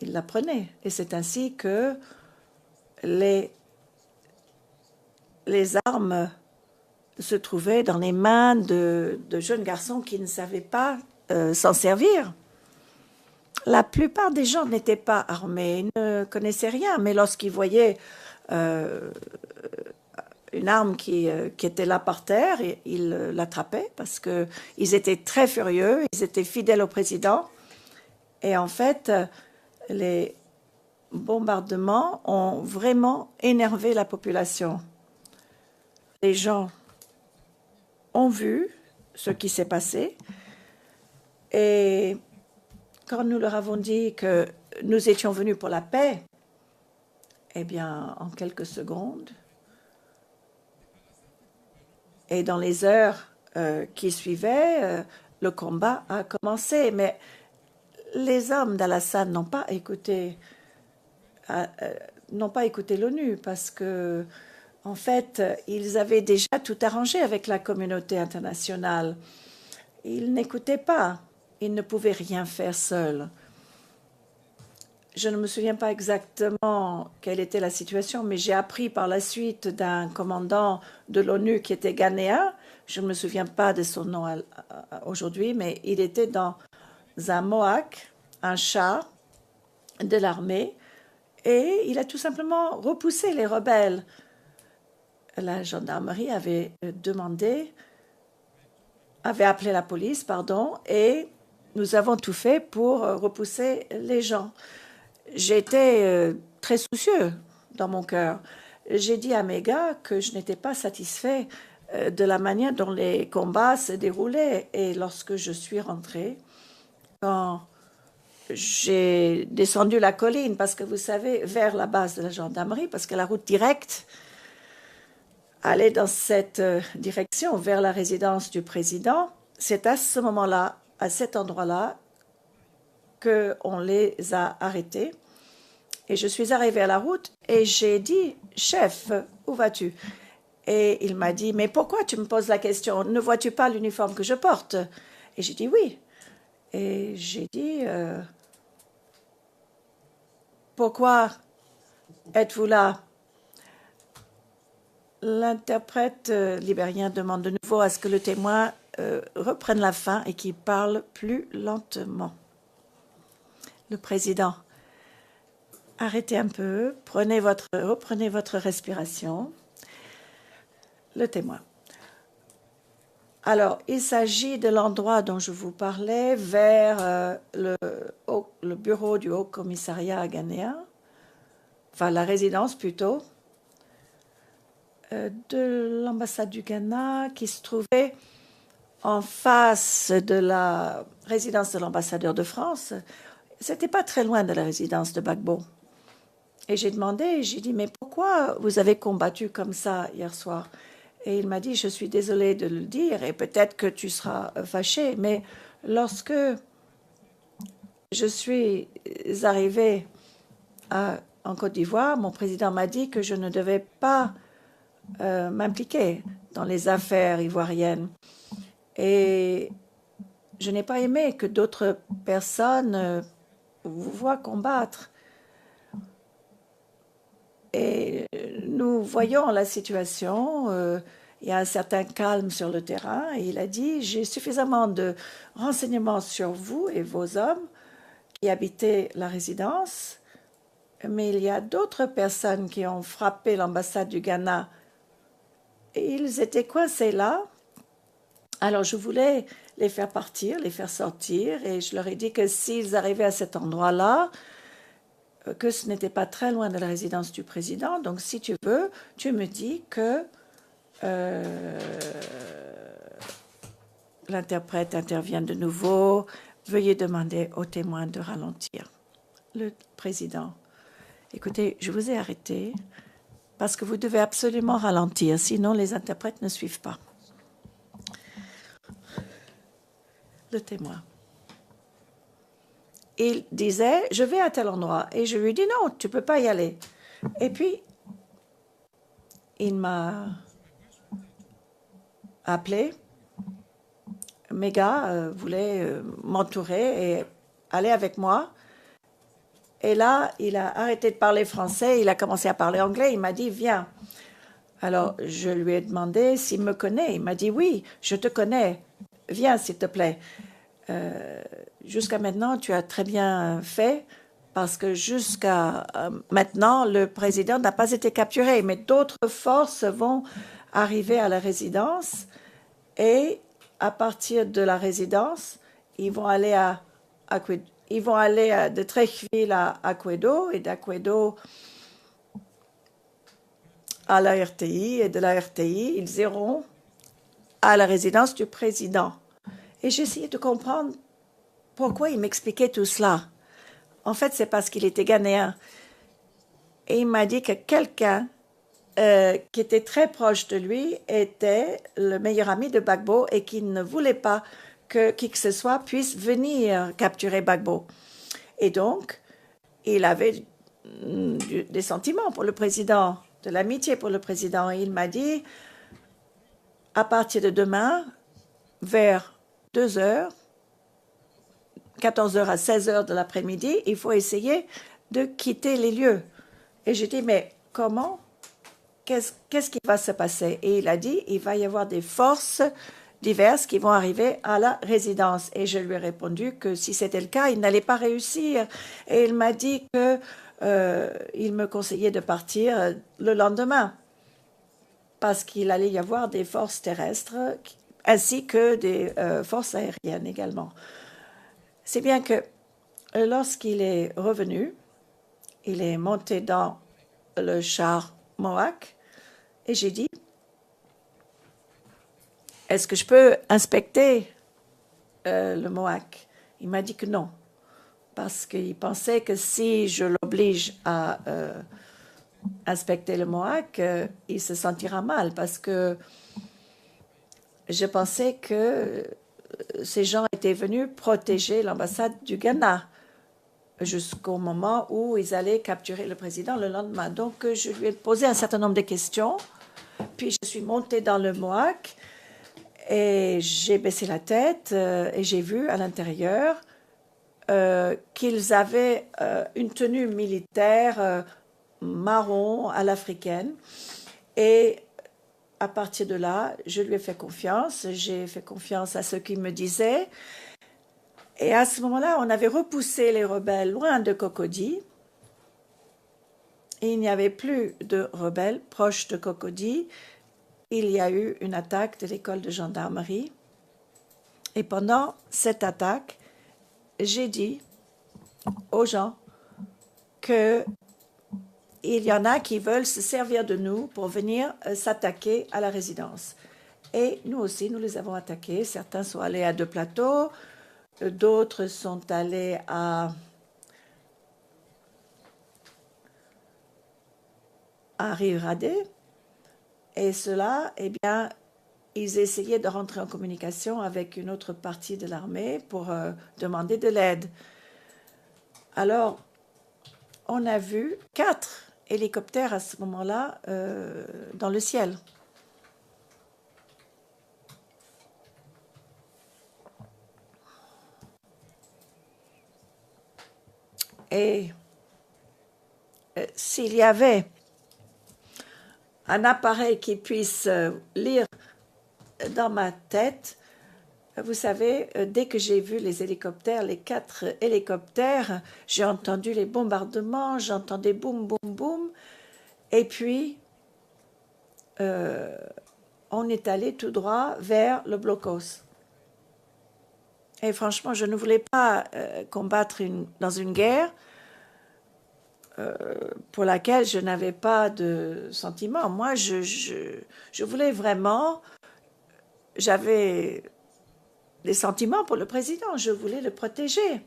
la prenait. Et c'est ainsi que les armes se trouvaient dans les mains de jeunes garçons qui ne savaient pas s'en servir. La plupart des gens n'étaient pas armés, ils ne connaissaient rien, mais lorsqu'ils voyaient une arme qui était là par terre, ils l'attrapaient parce qu'ils étaient très furieux, ils étaient fidèles au président. Et en fait, les bombardements ont vraiment énervé la population. Les gens ont vu ce qui s'est passé et quand nous leur avons dit que nous étions venus pour la paix, eh bien, en quelques secondes et dans les heures qui suivaient, le combat a commencé. Mais les hommes d'Alassane n'ont pas écouté l'ONU parce que en fait, ils avaient déjà tout arrangé avec la communauté internationale. Ils n'écoutaient pas. Ils ne pouvaient rien faire seuls. Je ne me souviens pas exactement quelle était la situation, mais j'ai appris par la suite d'un commandant de l'ONU qui était ghanéen. Je ne me souviens pas de son nom aujourd'hui, mais il était dans un Mohawk, un char de l'armée, et il a tout simplement repoussé les rebelles. La gendarmerie avait appelé la police, et nous avons tout fait pour repousser les gens. J'étais très soucieux dans mon cœur. J'ai dit à mes gars que je n'étais pas satisfait de la manière dont les combats se déroulaient. Et lorsque je suis rentrée, quand j'ai descendu la colline, parce que vous savez, vers la base de la gendarmerie, parce que la route directe allait dans cette direction, vers la résidence du président, c'est à ce moment-là, à cet endroit-là, qu'on les a arrêtés. Et je suis arrivée à la route et j'ai dit, « Chef, où vas-tu » Et il m'a dit, « Mais pourquoi tu me poses la question? Ne vois-tu pas l'uniforme que je porte ?» Et j'ai dit, « Oui. » Et j'ai dit, « Pourquoi êtes-vous là ?» L'interprète libérien demande de nouveau à ce que le témoin reprenne la fin et qu'il parle plus lentement. Le président, arrêtez un peu, reprenez votre respiration. Le témoin. Alors, il s'agit de l'endroit dont je vous parlais, vers le bureau du Haut Commissariat ghanéen, enfin la résidence plutôt, de l'ambassade du Ghana qui se trouvait en face de la résidence de l'ambassadeur de France. C'était pas très loin de la résidence de Gbagbo. Et j'ai demandé, j'ai dit, mais pourquoi vous avez combattu comme ça hier soir? Et il m'a dit, je suis désolé de le dire et peut-être que tu seras fâché, mais lorsque je suis arrivée en Côte d'Ivoire, mon président m'a dit que je ne devais pas m'impliquer dans les affaires ivoiriennes. Et je n'ai pas aimé que d'autres personnes vous voient combattre. Et nous voyons la situation, il y a un certain calme sur le terrain. Et il a dit, j'ai suffisamment de renseignements sur vous et vos hommes qui habitaient la résidence, mais il y a d'autres personnes qui ont frappé l'ambassade du Ghana. Et ils étaient coincés là. Alors je voulais les faire partir, les faire sortir, et je leur ai dit que s'ils arrivaient à cet endroit-là, que ce n'était pas très loin de la résidence du président. Donc, si tu veux, tu me dis que l'interprète intervient de nouveau. Veuillez demander au témoin de ralentir. Le président, écoutez, je vous ai arrêté parce que vous devez absolument ralentir, sinon les interprètes ne suivent pas. Le témoin. Il disait, je vais à tel endroit. Et je lui dis, non, tu ne peux pas y aller. Et puis, il m'a appelé. Mes gars voulaient m'entourer et aller avec moi. Et là, il a arrêté de parler français. Il a commencé à parler anglais. Il m'a dit, viens. Alors, je lui ai demandé s'il me connaît. Il m'a dit, oui, je te connais. Viens, s'il te plaît. Jusqu'à maintenant, tu as très bien fait parce que jusqu'à maintenant, le président n'a pas été capturé, mais d'autres forces vont arriver à la résidence et à partir de la résidence, ils vont aller de Treichville à Akwedo et d'Akwedo à la RTI et de la RTI, ils iront à la résidence du président. Et j'ai essayé de comprendre pourquoi il m'expliquait tout cela. En fait, c'est parce qu'il était ghanéen. Et il m'a dit que quelqu'un qui était très proche de lui était le meilleur ami de Gbagbo et qu'il ne voulait pas que qui que ce soit puisse venir capturer Gbagbo. Et donc, il avait des sentiments pour le président, de l'amitié pour le président. Et il m'a dit, à partir de demain, vers 2 heures, 14 heures à 16 heures de l'après-midi, il faut essayer de quitter les lieux. Et j'ai dit, mais comment? Qu'est-ce qui va se passer? Et il a dit, il va y avoir des forces diverses qui vont arriver à la résidence. Et je lui ai répondu que si c'était le cas, il n'allait pas réussir. Et il m'a dit qu'il me conseillait de partir le lendemain parce qu'il allait y avoir des forces terrestres ainsi que des forces aériennes également. C'est bien que lorsqu'il est revenu, il est monté dans le char Mohawk et j'ai dit, est-ce que je peux inspecter le MOAC? Il m'a dit que non, parce qu'il pensait que si je l'oblige à inspecter le MOAC, il se sentira mal, parce que je pensais que ces gens étaient venus protéger l'ambassade du Ghana jusqu'au moment où ils allaient capturer le président le lendemain. Donc, je lui ai posé un certain nombre de questions, puis je suis montée dans le MOAC et j'ai baissé la tête et j'ai vu à l'intérieur qu'ils avaient une tenue militaire marron à l'africaine. Et à partir de là, je lui ai fait confiance. J'ai fait confiance à ce qu'il me disait. Et à ce moment-là, on avait repoussé les rebelles loin de Cocody. Il n'y avait plus de rebelles proches de Cocody. Il y a eu une attaque de l'école de gendarmerie. Et pendant cette attaque, j'ai dit aux gens qu'il y en a qui veulent se servir de nous pour venir s'attaquer à la résidence. Et nous aussi, nous les avons attaqués. Certains sont allés à 2 plateaux, d'autres sont allés à Riradé. Et cela, eh bien, ils essayaient de rentrer en communication avec une autre partie de l'armée pour demander de l'aide. Alors, on a vu 4 hélicoptères à ce moment-là dans le ciel. Et s'il y avait un appareil qui puisse lire dans ma tête, vous savez, dès que j'ai vu les hélicoptères, les 4 hélicoptères, j'ai entendu les bombardements, j'entendais boum, boum, boum. Et puis, on est allé tout droit vers le blocos. Et franchement, je ne voulais pas combattre dans une guerre pour laquelle je n'avais pas de sentiments. Moi, je voulais vraiment... J'avais des sentiments pour le président. Je voulais le protéger.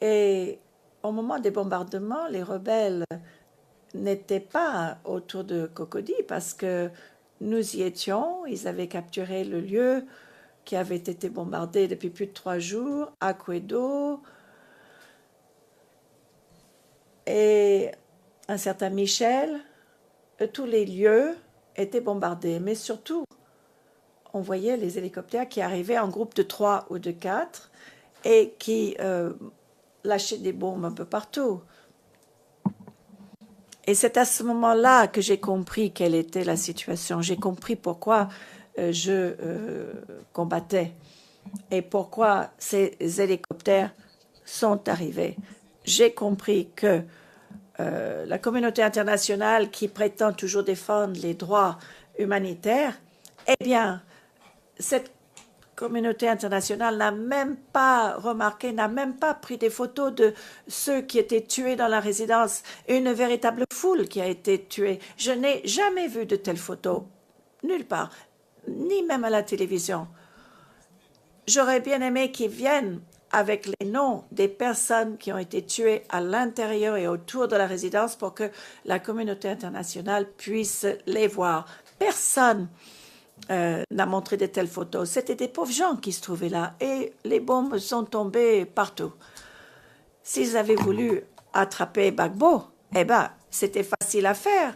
Et au moment des bombardements, les rebelles n'étaient pas autour de Cocody parce que nous y étions. Ils avaient capturé le lieu qui avait été bombardé depuis plus de 3 jours, Akwedo, et un certain Michel. Tous les lieux étaient bombardés, mais surtout, on voyait les hélicoptères qui arrivaient en groupe de 3 ou de 4 et qui lâchaient des bombes un peu partout. Et c'est à ce moment-là que j'ai compris quelle était la situation. J'ai compris pourquoi je combattais et pourquoi ces hélicoptères sont arrivés. J'ai compris que la communauté internationale qui prétend toujours défendre les droits humanitaires, eh bien, cette communauté internationale n'a même pas remarqué, n'a même pas pris des photos de ceux qui étaient tués dans la résidence, une véritable foule qui a été tuée. Je n'ai jamais vu de telles photos, nulle part, ni même à la télévision. J'aurais bien aimé qu'ils viennent avec les noms des personnes qui ont été tuées à l'intérieur et autour de la résidence pour que la communauté internationale puisse les voir. Personne n'a montré de telles photos. C'était des pauvres gens qui se trouvaient là et les bombes sont tombées partout. S'ils avaient voulu attraper Gbagbo, eh ben, c'était facile à faire.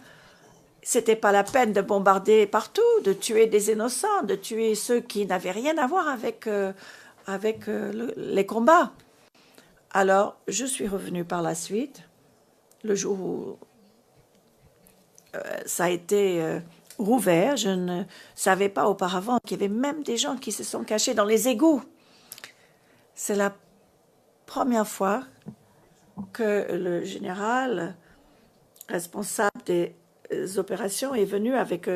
C'était pas la peine de bombarder partout, de tuer des innocents, de tuer ceux qui n'avaient rien à voir avec les combats. Alors, je suis revenue par la suite, le jour où ça a été rouvert. Je ne savais pas auparavant qu'il y avait même des gens qui se sont cachés dans les égouts. C'est la première fois que le général responsable des opérations est venu avec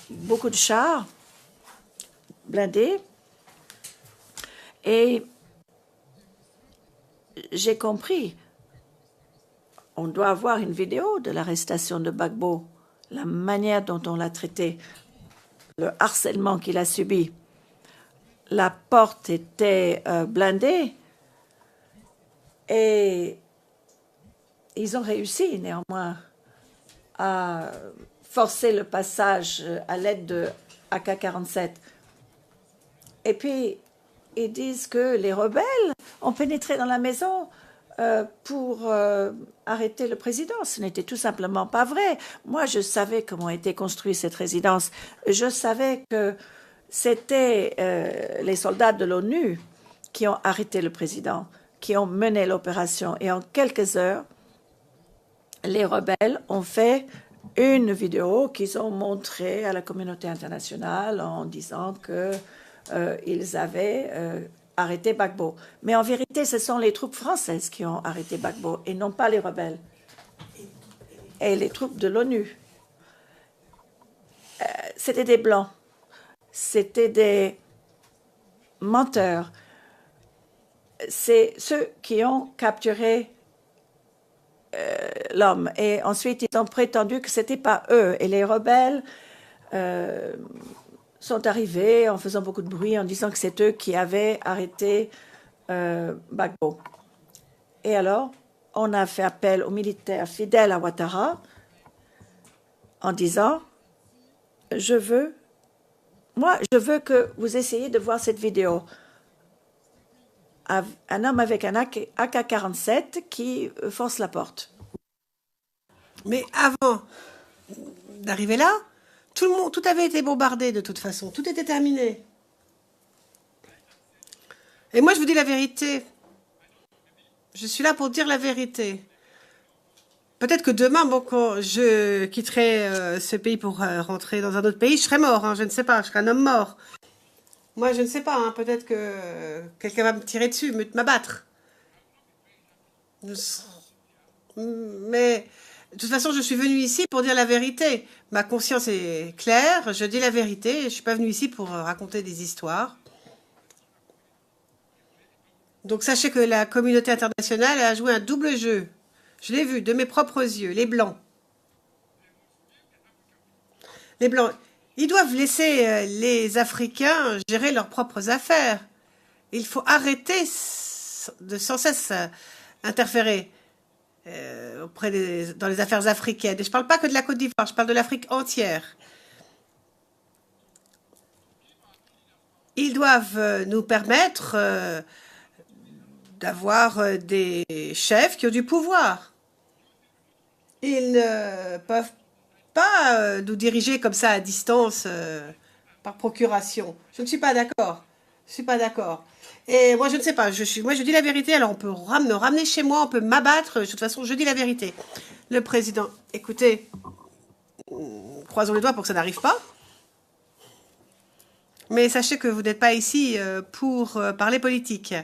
beaucoup de chars blindés. Et j'ai compris, on doit avoir une vidéo de l'arrestation de Gbagbo, la manière dont on l'a traité. le harcèlement qu'il a subi. La porte était blindée et ils ont réussi néanmoins à forcer le passage à l'aide de AK-47. Et puis, ils disent que les rebelles ont pénétré dans la maison pour arrêter le président. Ce n'était tout simplement pas vrai. Moi, je savais comment était construite cette résidence. Je savais que c'était les soldats de l'ONU qui ont arrêté le président, qui ont mené l'opération. Et en quelques heures, les rebelles ont fait une vidéo qu'ils ont montrée à la communauté internationale en disant qu'ils avaient arrêté Gbagbo. Mais en vérité, ce sont les troupes françaises qui ont arrêté Gbagbo et non pas les rebelles. Et les troupes de l'ONU. C'était des Blancs. C'était des menteurs. C'est ceux qui ont capturé l'homme. Et ensuite, ils ont prétendu que ce n'était pas eux. Et les rebelles sont arrivés en faisant beaucoup de bruit, en disant que c'est eux qui avaient arrêté Gbagbo. Et alors, on a fait appel aux militaires fidèles à Ouattara en disant « je veux que vous essayiez de voir cette vidéo. » Un homme avec un AK-47 qui force la porte. Mais avant d'arriver là, tout avait été bombardé de toute façon. Tout était terminé. Et moi, je vous dis la vérité. Je suis là pour dire la vérité. Peut-être que demain, bon, quand je quitterai ce pays pour rentrer dans un autre pays, je serai mort. Hein, je ne sais pas, je serai un homme mort. Moi, je ne sais pas. Hein, peut-être que quelqu'un va me tirer dessus, m'abattre. Mais de toute façon, je suis venue ici pour dire la vérité. Ma conscience est claire, je dis la vérité. Je ne suis pas venue ici pour raconter des histoires. Donc sachez que la communauté internationale a joué un double jeu. Je l'ai vu de mes propres yeux, les Blancs. Les Blancs, ils doivent laisser les Africains gérer leurs propres affaires. Il faut arrêter de sans cesse interférer dans les affaires africaines. Et je ne parle pas que de la Côte d'Ivoire, je parle de l'Afrique entière. Ils doivent nous permettre d'avoir des chefs qui ont du pouvoir. Ils ne peuvent pas nous diriger comme ça à distance par procuration. Je ne suis pas d'accord. Je ne suis pas d'accord. Et moi, je ne sais pas. Moi, je dis la vérité. Alors, on peut me ramener chez moi, on peut m'abattre. De toute façon, je dis la vérité. Le président, écoutez, croisons les doigts pour que ça n'arrive pas. Mais sachez que vous n'êtes pas ici pour parler politique.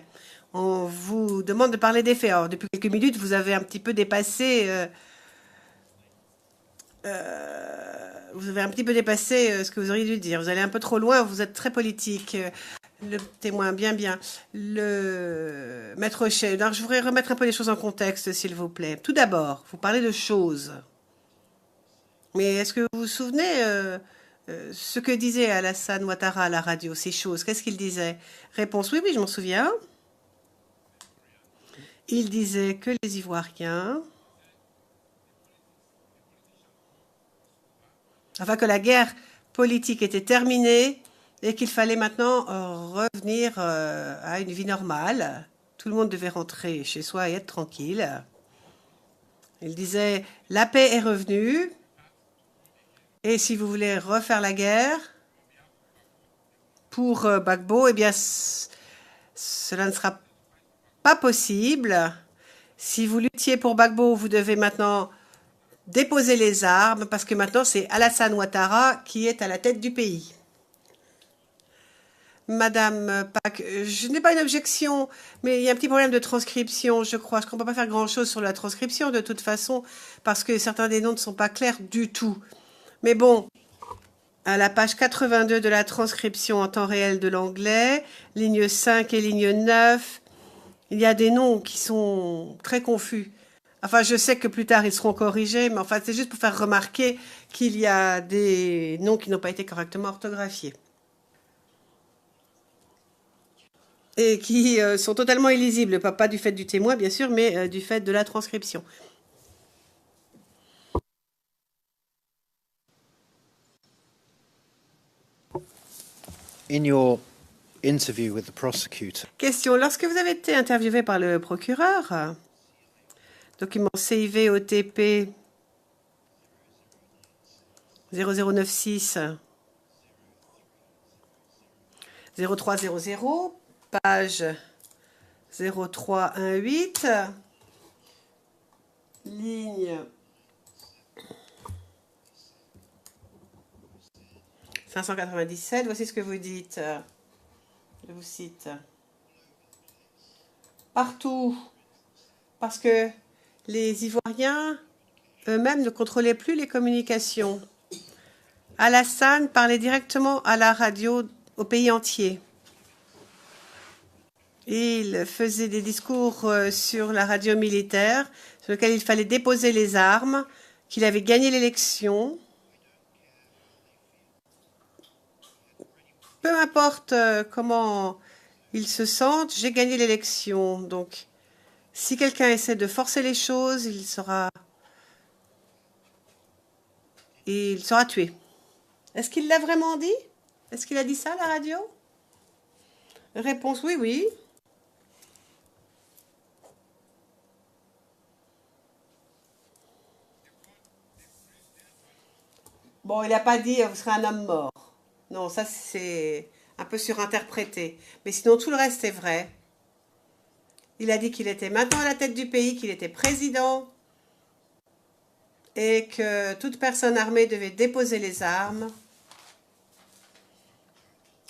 On vous demande de parler des faits. Alors, depuis quelques minutes, vous avez un petit peu dépassé... vous avez un petit peu dépassé ce que vous auriez dû dire. Vous allez un peu trop loin, vous êtes très politique. Le témoin, bien. Le maître Rocher. Alors, je voudrais remettre un peu les choses en contexte, s'il vous plaît. Tout d'abord, vous parlez de choses. Mais est-ce que vous vous souvenez ce que disait Alassane Ouattara à la radio, ces choses? Qu'est-ce qu'il disait? Réponse, oui, je m'en souviens. Il disait que les Ivoiriens... Enfin, que la guerre politique était terminée et qu'il fallait maintenant revenir à une vie normale. Tout le monde devait rentrer chez soi et être tranquille. Il disait, la paix est revenue et si vous voulez refaire la guerre pour Gbagbo, eh bien, cela ne sera pas possible. Si vous luttiez pour Gbagbo, vous devez maintenant... déposer les armes, parce que maintenant, c'est Alassane Ouattara qui est à la tête du pays. Madame Pack, je n'ai pas une objection, mais il y a un petit problème de transcription, je crois. Je ne peux pas faire grand-chose sur la transcription, de toute façon, parce que certains des noms ne sont pas clairs du tout. Mais bon, à la page 82 de la transcription en temps réel de l'anglais, ligne 5 et ligne 9, il y a des noms qui sont très confus. Enfin, je sais que plus tard, ils seront corrigés, mais enfin, c'est juste pour faire remarquer qu'il y a des noms qui n'ont pas été correctement orthographiés. Et qui sont totalement illisibles, pas du fait du témoin, bien sûr, mais du fait de la transcription. In your interview with the prosecutor, Question. Lorsque vous avez été interviewé par le procureur, document CIV OTP 0096 0300, page 0318, ligne 597, voici ce que vous dites. Je vous cite. Partout, parce que les Ivoiriens eux-mêmes ne contrôlaient plus les communications. Alassane parlait directement à la radio au pays entier. Il faisait des discours sur la radio militaire, sur lequel il fallait déposer les armes, qu'il avait gagné l'élection. Peu importe comment ils se sentent, j'ai gagné l'élection. Donc, si quelqu'un essaie de forcer les choses, il sera tué. Est-ce qu'il l'a vraiment dit? Est-ce qu'il a dit ça à la radio? Réponse oui, oui. Bon, il n'a pas dit vous serez un homme mort. Non, ça c'est un peu surinterprété. Mais sinon, tout le reste est vrai. Il a dit qu'il était maintenant à la tête du pays, qu'il était président et que toute personne armée devait déposer les armes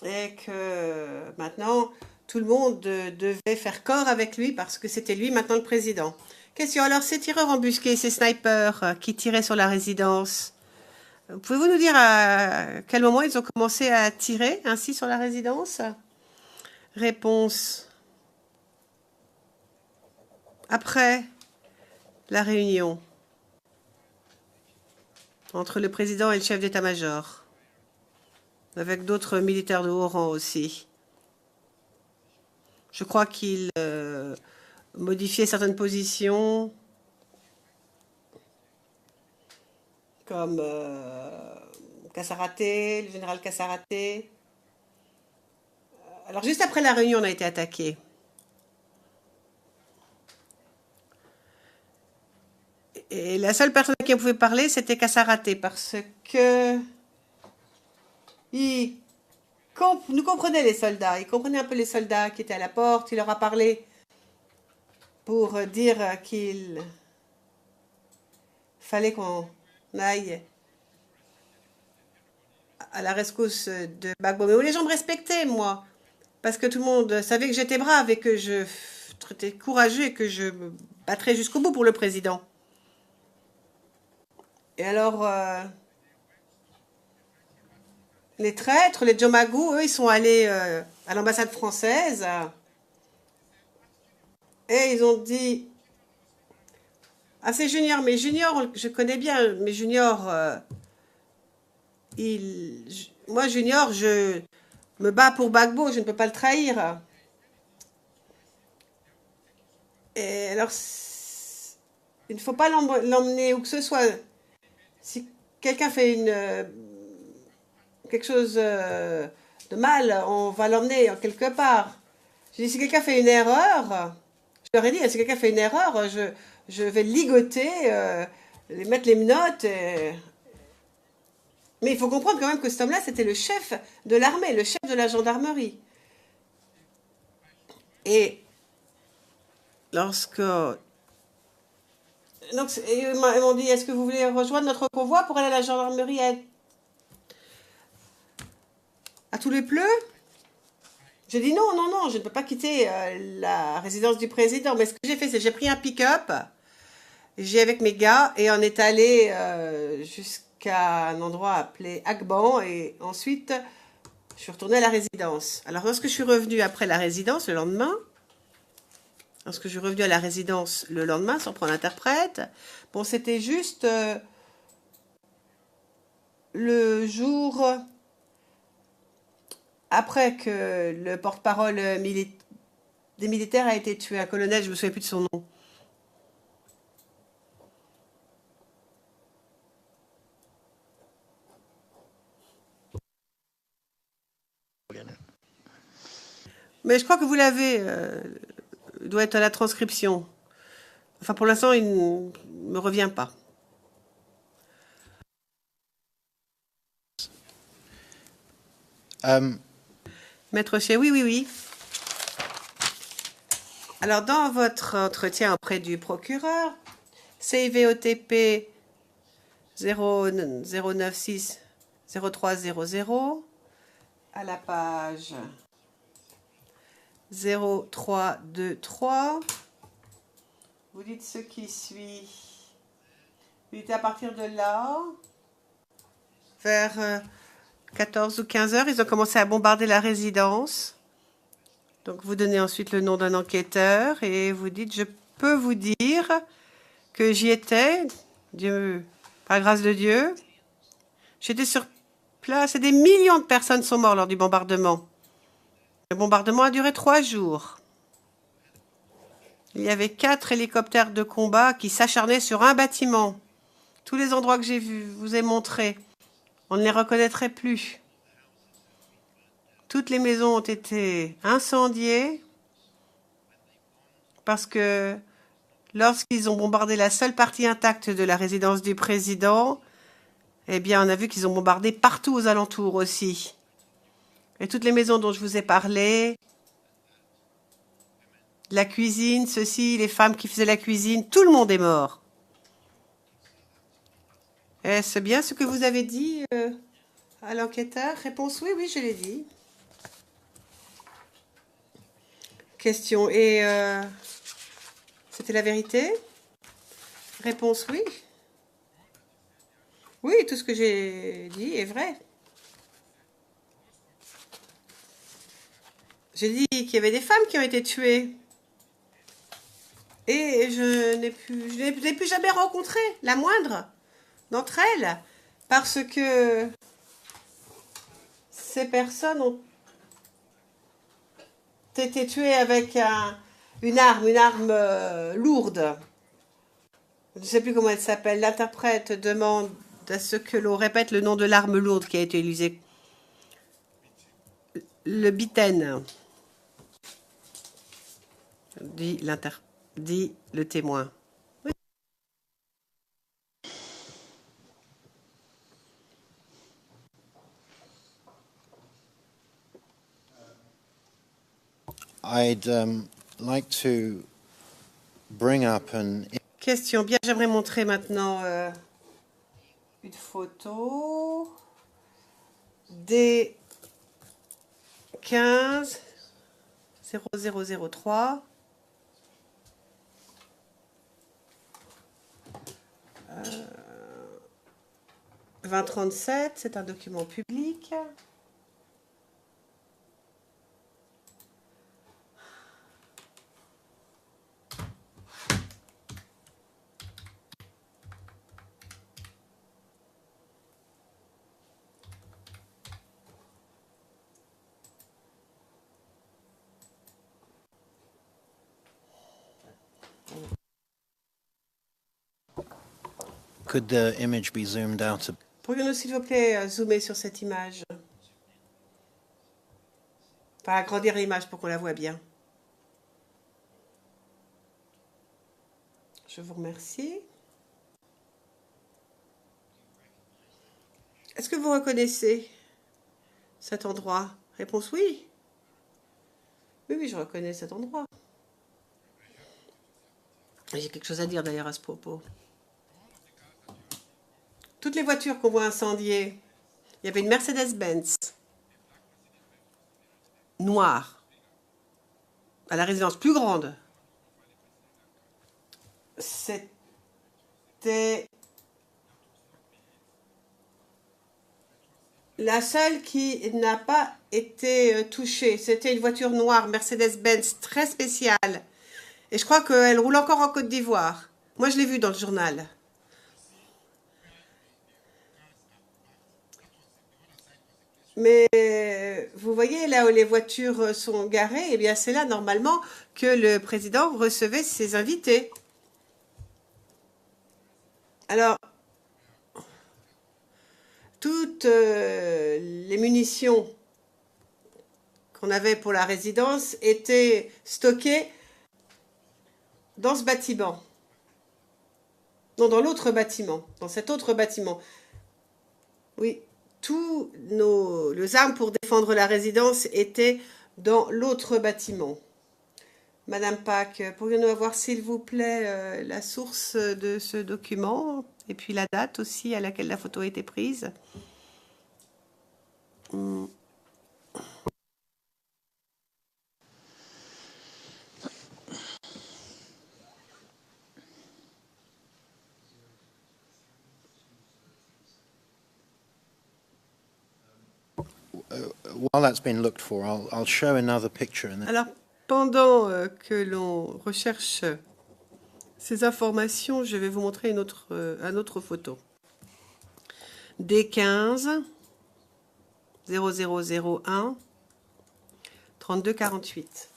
et que maintenant, tout le monde devait faire corps avec lui parce que c'était lui maintenant le président. Question, alors ces tireurs embusqués, ces snipers qui tiraient sur la résidence, pouvez-vous nous dire à quel moment ils ont commencé à tirer ainsi sur la résidence? Réponse. Après la réunion entre le président et le chef d'état-major, avec d'autres militaires de haut rang aussi. Je crois qu'il modifiait certaines positions, comme Kassaraté, le général Kassaraté. Alors, juste après la réunion, on a été attaqué. Et la seule personne à qui on pouvait parler, c'était Kassaraté, parce que nous comprenait les soldats. Il comprenait un peu les soldats qui étaient à la porte. Il leur a parlé pour dire qu'il fallait qu'on aille à la rescousse de Gbagbo. Mais les gens me respectaient, moi, parce que tout le monde savait que j'étais brave et que je étais courageux et que je me battrais jusqu'au bout pour le président. Et alors, les traîtres, les Djomagou, eux, ils sont allés à l'ambassade française et ils ont dit à ces juniors, mais juniors, je connais bien, mais juniors, moi, junior, je me bats pour Gbagbo, je ne peux pas le trahir. Et alors, il ne faut pas l'emmener où que ce soit. Si quelqu'un fait quelque chose de mal, on va l'emmener quelque part. Je dis, si quelqu'un fait une erreur, je leur ai dit, si quelqu'un fait une erreur, je vais le ligoter, mettre les menottes. Mais il faut comprendre quand même que cet homme-là, c'était le chef de l'armée, le chef de la gendarmerie. Et lorsque... Donc, ils m'ont dit, est-ce que vous voulez rejoindre notre convoi pour aller à la gendarmerie à tous les pleux? J'ai dit non, non, non, je ne peux pas quitter la résidence du président. Mais ce que j'ai fait, c'est que j'ai pris un pick-up, j'ai avec mes gars, et on est allé jusqu'à un endroit appelé Agban, et ensuite, je suis retournée à la résidence. Alors, lorsque je suis revenue après la résidence, le lendemain, sans prendre l'interprète, bon, c'était juste le jour après que le porte-parole des militaires a été tué, un colonel, je ne me souviens plus de son nom. Mais je crois que vous l'avez, doit être à la transcription. Enfin, pour l'instant, il ne me revient pas. Maître Shea, oui, oui, oui. Alors, dans votre entretien auprès du procureur, CIVOTP 096 0300, à la page 0323, vous dites ce qui suit. Vous dites à partir de là, vers 14 ou 15 heures, ils ont commencé à bombarder la résidence. Donc, vous donnez ensuite le nom d'un enquêteur et vous dites, je peux vous dire que j'y étais, Dieu, par grâce de Dieu. J'étais sur place et des millions de personnes sont mortes lors du bombardement. Le bombardement a duré 3 jours. Il y avait 4 hélicoptères de combat qui s'acharnaient sur un bâtiment. Tous les endroits que j'ai vus, vous ai montrés, on ne les reconnaîtrait plus. Toutes les maisons ont été incendiées parce que lorsqu'ils ont bombardé la seule partie intacte de la résidence du président, eh bien, on a vu qu'ils ont bombardé partout aux alentours aussi. Et toutes les maisons dont je vous ai parlé, la cuisine, ceci, les femmes qui faisaient la cuisine, tout le monde est mort. Est-ce bien ce que vous avez dit à l'enquêteur? Réponse oui, oui, je l'ai dit. Question, et c'était la vérité? Réponse oui. Oui, tout ce que j'ai dit est vrai. J'ai dit qu'il y avait des femmes qui ont été tuées. Et je n'ai plus jamais rencontré la moindre d'entre elles. Parce que ces personnes ont été tuées avec une arme lourde. Je ne sais plus comment elle s'appelle. L'interprète demande à ce que l'on répète le nom de l'arme lourde qui a été utilisée. Le biten, dit le témoin. Oui. I'd like to bring up an... Question. Bien, j'aimerais montrer maintenant une photo des 15 0003 2037, c'est un document public. Could the image be zoomed out? Pourrions-nous, s'il vous plaît, zoomer sur cette image? Enfin, agrandir l'image pour qu'on la voit bien. Je vous remercie. Est-ce que vous reconnaissez cet endroit? Réponse oui. Oui, oui, je reconnais cet endroit. J'ai quelque chose à dire d'ailleurs à ce propos. Toutes les voitures qu'on voit incendiées, il y avait une Mercedes-Benz noire à la résidence plus grande. C'était la seule qui n'a pas été touchée. C'était une voiture noire Mercedes-Benz très spéciale. Et je crois qu'elle roule encore en Côte d'Ivoire. Moi, je l'ai vue dans le journal. Mais vous voyez, là où les voitures sont garées, eh bien, c'est là, normalement, que le président recevait ses invités. Alors, toutes les munitions qu'on avait pour la résidence étaient stockées dans ce bâtiment. Non, dans l'autre bâtiment, dans cet autre bâtiment. Oui, tous les armes pour défendre la résidence étaient dans l'autre bâtiment. Madame Pack, pourrions-nous avoir, s'il vous plaît, la source de ce document et puis la date aussi à laquelle la photo a été prise? While that's been looked for, I'll show another picture. And then... Alors, pendant que l'on recherche ces informations, je vais vous montrer une autre photo. D15 0001 3248.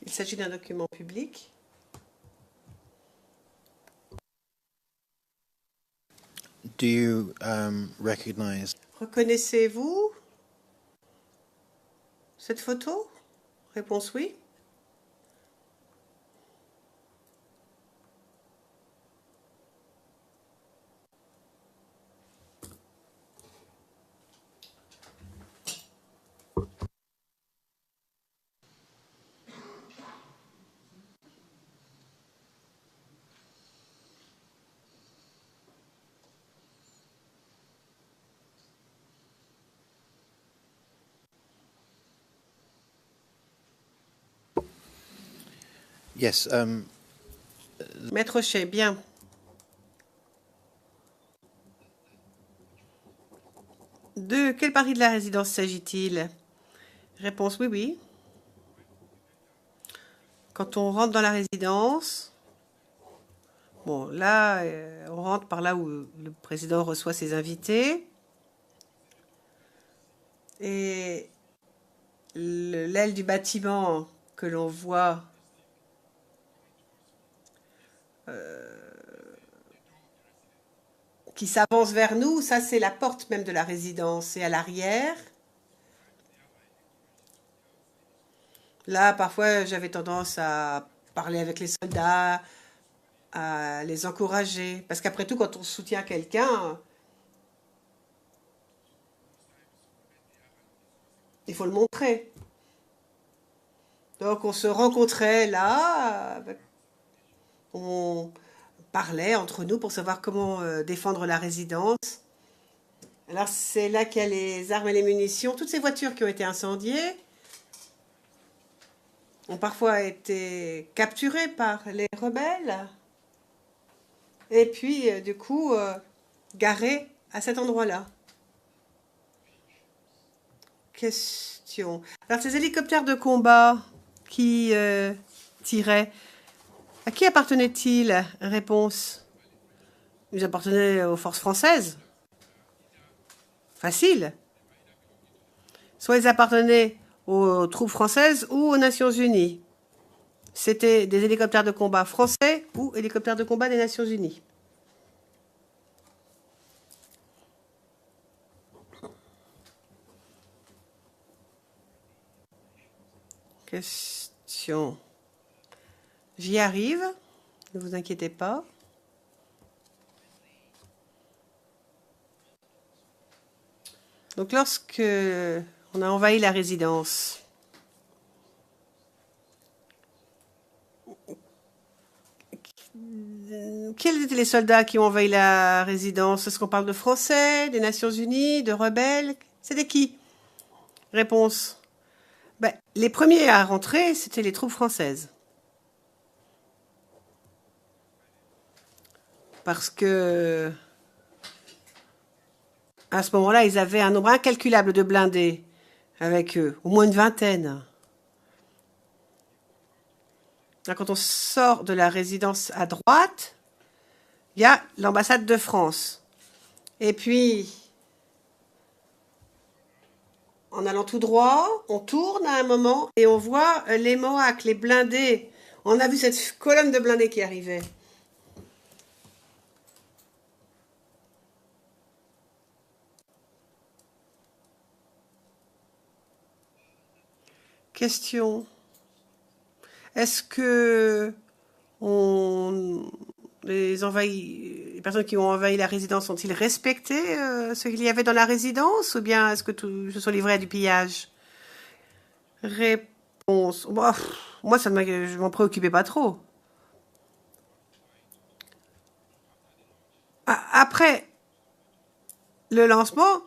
Il s'agit d'un document public. Do you recognize? Reconnaissez-vous cette photo? Réponse oui. Yes. Maître Shea, bien. De quelle partie de la résidence s'agit-il? Réponse oui, oui. Quand on rentre dans la résidence, bon, là, on rentre par là où le président reçoit ses invités. Et l'aile du bâtiment que l'on voit qui s'avance vers nous, ça c'est la porte même de la résidence. Et à l'arrière, là parfois j'avais tendance à parler avec les soldats, à les encourager. Parce qu'après tout, quand on soutient quelqu'un, il faut le montrer. Donc on se rencontrait là, on parlait entre nous pour savoir comment défendre la résidence. Alors c'est là qu'il y a les armes et les munitions. Toutes ces voitures qui ont été incendiées ont parfois été capturées par les rebelles et puis du coup garées à cet endroit-là. Question. Alors ces hélicoptères de combat qui tiraient, à qui appartenaient-ils? Réponse. Ils appartenaient aux forces françaises. Facile. Soit ils appartenaient aux troupes françaises ou aux Nations Unies. C'était des hélicoptères de combat français ou hélicoptères de combat des Nations Unies. Question. J'y arrive, ne vous inquiétez pas. Donc lorsque on a envahi la résidence, quels étaient les soldats qui ont envahi la résidence? Est-ce qu'on parle de Français, des Nations Unies, de rebelles? C'était qui? Réponse. Ben, les premiers à rentrer, c'était les troupes françaises. parce que à ce moment-là, ils avaient un nombre incalculable de blindés avec eux, au moins une vingtaine. Là, quand on sort de la résidence à droite, il y a l'ambassade de France. Et puis, en allant tout droit, on tourne à un moment et on voit les Mohawks, les blindés. On a vu cette colonne de blindés qui arrivait. Question. Est-ce que les personnes qui ont envahi la résidence ont-ils respecté ce qu'il y avait dans la résidence ou bien est-ce que tous se sont livrés à du pillage? Réponse. Bon, moi, je m'en préoccupais pas trop. Après le lancement,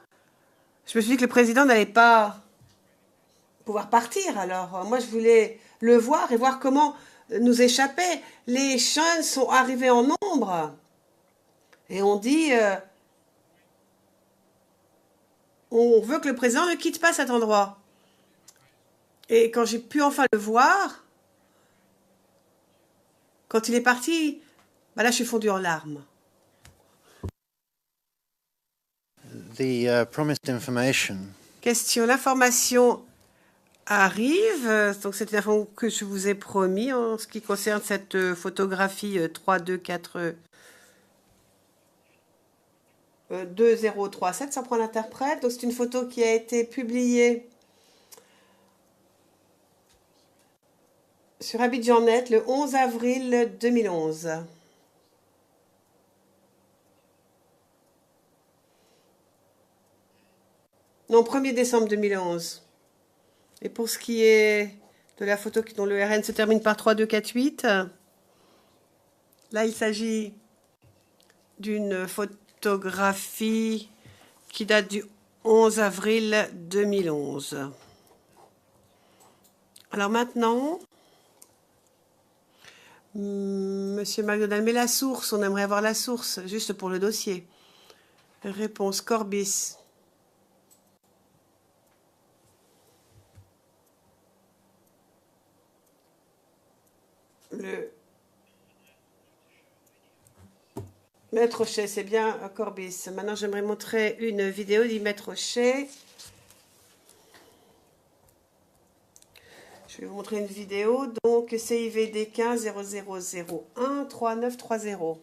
je me suis dit que le président n'allait pas pouvoir partir. Alors, moi, je voulais le voir et voir comment nous échapper. Les jeunes sont arrivés en nombre. Et on dit, on veut que le président ne quitte pas cet endroit. Et quand j'ai pu enfin le voir, quand il est parti, bah là, je suis fondue en larmes. The promised information. Question, l'information arrive. Donc, c'est une info que je vous ai promis en ce qui concerne cette photographie 324 2037, ça prend l'interprète. Donc, c'est une photo qui a été publiée sur Abidjan.net le 11 avril 2011. Non, 1er décembre 2011. Et pour ce qui est de la photo dont le RN se termine par 3248, là, il s'agit d'une photographie qui date du 11 avril 2011. Alors maintenant, Monsieur McDonald, mais la source, on aimerait avoir la source, juste pour le dossier. Réponse, Corbis. Le Maître Rocher, c'est bien Corbis. Maintenant, j'aimerais montrer une vidéo du Maître Rocher. Je vais vous montrer une vidéo. Donc, CIVD 15 0001 3930.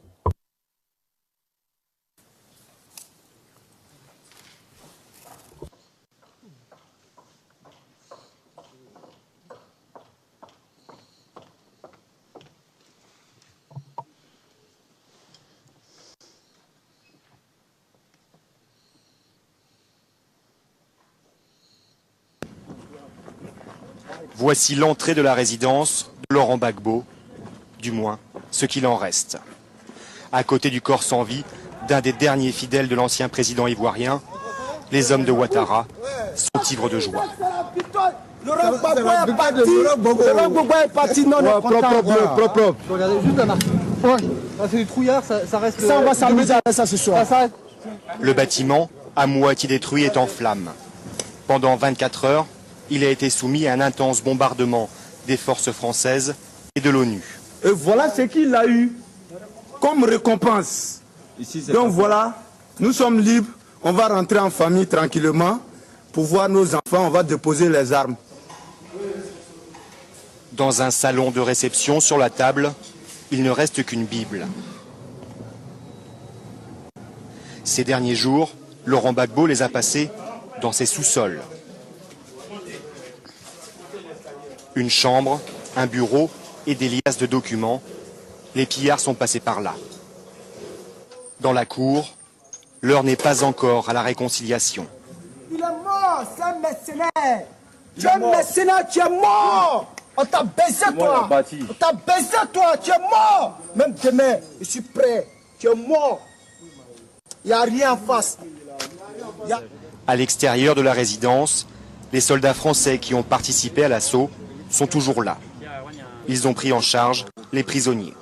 Voici l'entrée de la résidence de Laurent Gbagbo, du moins ce qu'il en reste. À côté du corps sans vie d'un des derniers fidèles de l'ancien président ivoirien, les hommes de Ouattara sont ivres de joie. Laurent Gbagbo est parti. Laurent Gbagbo est parti. Non, non, propre. Regardez juste la marque. Ouais. C'est du trouillard, ça reste. Ça, on va s'amuser avec ça ce soir. Le bâtiment, à moitié détruit, est en flammes. Pendant 24 heures, il a été soumis à un intense bombardement des forces françaises et de l'ONU. Et voilà ce qu'il a eu comme récompense. Donc voilà, nous sommes libres, on va rentrer en famille tranquillement pour voir nos enfants, on va déposer les armes. Dans un salon de réception, sur la table, il ne reste qu'une Bible. Ces derniers jours, Laurent Gbagbo les a passés dans ses sous-sols. Une chambre, un bureau et des liasses de documents. Les pillards sont passés par là. Dans la cour, l'heure n'est pas encore à la réconciliation. Il est mort, c'est un mercenaire. Tu es un mercenaire, tu es mort. On t'a baissé toi. On t'a baissé toi, tu es mort. Même demain, je suis prêt. Tu es mort. Il n'y a rien en face. À l'extérieur de la résidence, les soldats français qui ont participé à l'assaut sont toujours là. Ils ont pris en charge les prisonniers.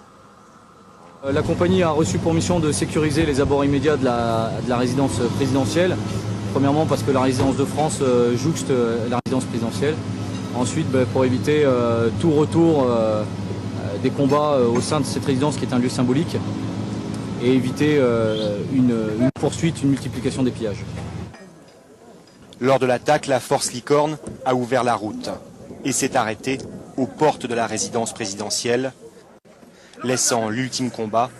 La compagnie a reçu pour mission de sécuriser les abords immédiats de la résidence présidentielle. Premièrement parce que la résidence de France jouxte la résidence présidentielle. Ensuite pour éviter tout retour des combats au sein de cette résidence qui est un lieu symbolique et éviter une poursuite, une multiplication des pillages. Lors de l'attaque, la force Licorne a ouvert la route et s'est arrêtée aux portes de la résidence présidentielle, laissant l'ultime combat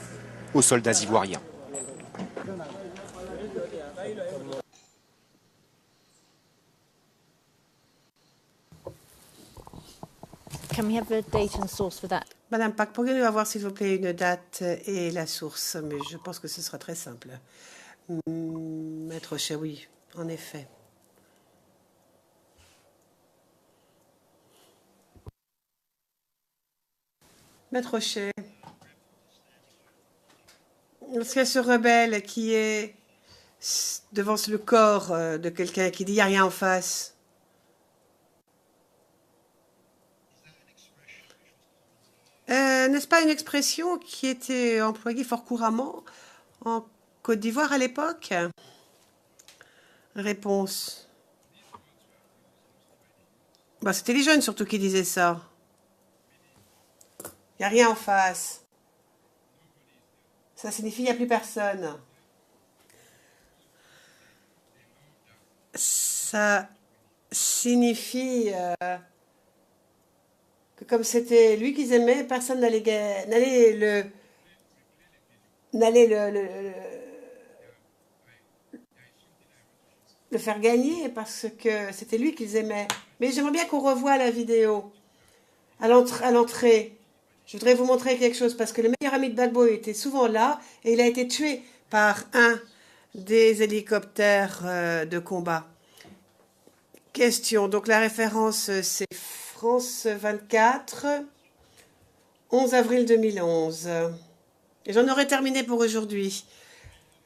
aux soldats ivoiriens. Can we have a date and source for that? Madame Pack, pourriez-nous avoir s'il vous plaît une date et la source? Mais je pense que ce sera très simple. Maître Rochet, oui, en effet. Maître Rochet, est-ce qu'il y a ce rebelle qui est devant le corps de quelqu'un qui dit « il n'y a rien en face ». N'est-ce pas une expression qui était employée fort couramment en Côte d'Ivoire à l'époque? Réponse. Bah, c'était les jeunes surtout qui disaient ça. Il n'y a rien en face. Ça signifie qu'il n'y a plus personne. Ça signifie que comme c'était lui qu'ils aimaient, personne n'allait le faire gagner parce que c'était lui qu'ils aimaient. Mais j'aimerais bien qu'on revoie la vidéo à l'entrée. Je voudrais vous montrer quelque chose parce que le meilleur ami de Gbagbo était souvent là et il a été tué par un des hélicoptères de combat. Question. Donc la référence, c'est France 24, 11 avril 2011. Et j'en aurais terminé pour aujourd'hui.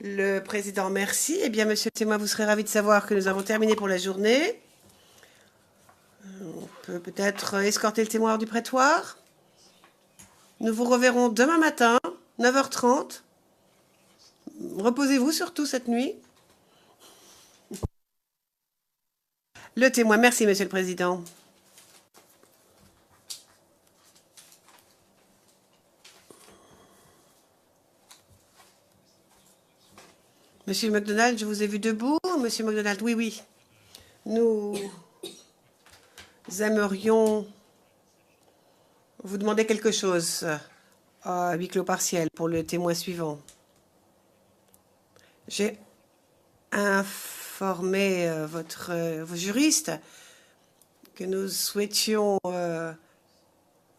Le président, merci. Eh bien, monsieur le témoin, vous serez ravi de savoir que nous avons terminé pour la journée. On peut peut-être escorter le témoin hors du prétoire. Nous vous reverrons demain matin, 9h30. Reposez-vous surtout cette nuit. Le témoin, merci, monsieur le président. Monsieur McDonald, je vous ai vu debout. Monsieur McDonald, oui, oui. Nous aimerions vous demander quelque chose à huis clos partiel pour le témoin suivant. J'ai informé vos juristes que nous souhaitions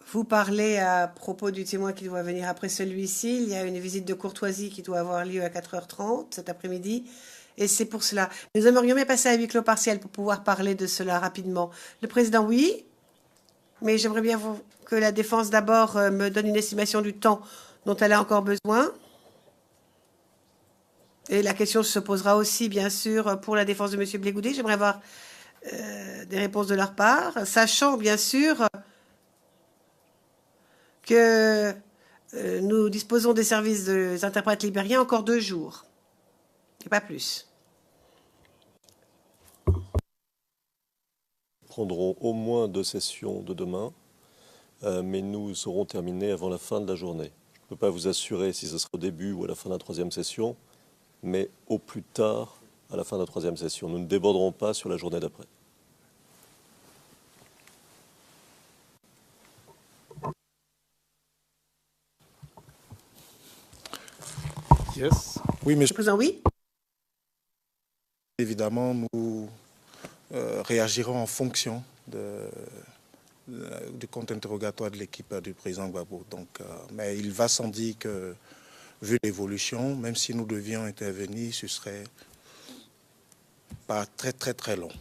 vous parler à propos du témoin qui doit venir après celui-ci. Il y a une visite de courtoisie qui doit avoir lieu à 4h30 cet après-midi. Et c'est pour cela. Nous aimerions bien passer à huis clos partiel pour pouvoir parler de cela rapidement. Le président, oui. Mais j'aimerais bien que la défense d'abord me donne une estimation du temps dont elle a encore besoin. Et la question se posera aussi, bien sûr, pour la défense de M. Blé-Goudé. J'aimerais avoir des réponses de leur part, sachant, bien sûr, que nous disposons des services des interprètes libériens encore 2 jours, et pas plus. Nous prendrons au moins 2 sessions de demain, mais nous serons terminés avant la fin de la journée. Je ne peux pas vous assurer si ce sera au début ou à la fin de la 3e session, mais au plus tard à la fin de la 3e session. Nous ne déborderons pas sur la journée d'après. Yes. Oui, mais oui. Évidemment, nous réagirons en fonction du compte interrogatoire de l'équipe du président Gbagbo. Donc, mais il va sans dire que, vu l'évolution, même si nous devions intervenir, ce serait pas très long.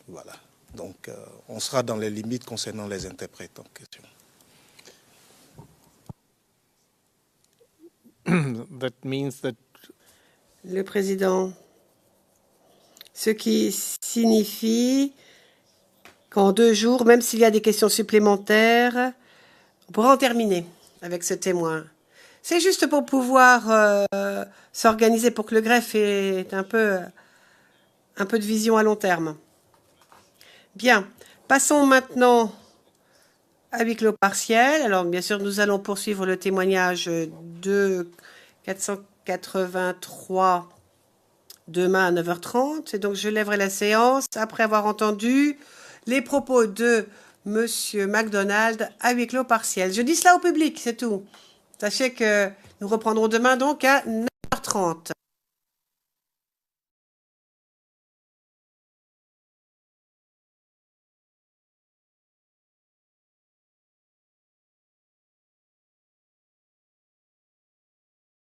Voilà. Donc, on sera dans les limites concernant les interprètes en question. That means that... Le président, ce qui signifie qu'en 2 jours, même s'il y a des questions supplémentaires, on pourra en terminer avec ce témoin. C'est juste pour pouvoir s'organiser pour que le greffe ait un peu de vision à long terme. Bien, passons maintenant à huis clos partiel. Alors, bien sûr, nous allons poursuivre le témoignage de 483 demain à 9h30. Et donc, je lèverai la séance après avoir entendu les propos de Monsieur MacDonald à huis clos partiel. Je dis cela au public, c'est tout. Sachez que nous reprendrons demain donc à 9h30.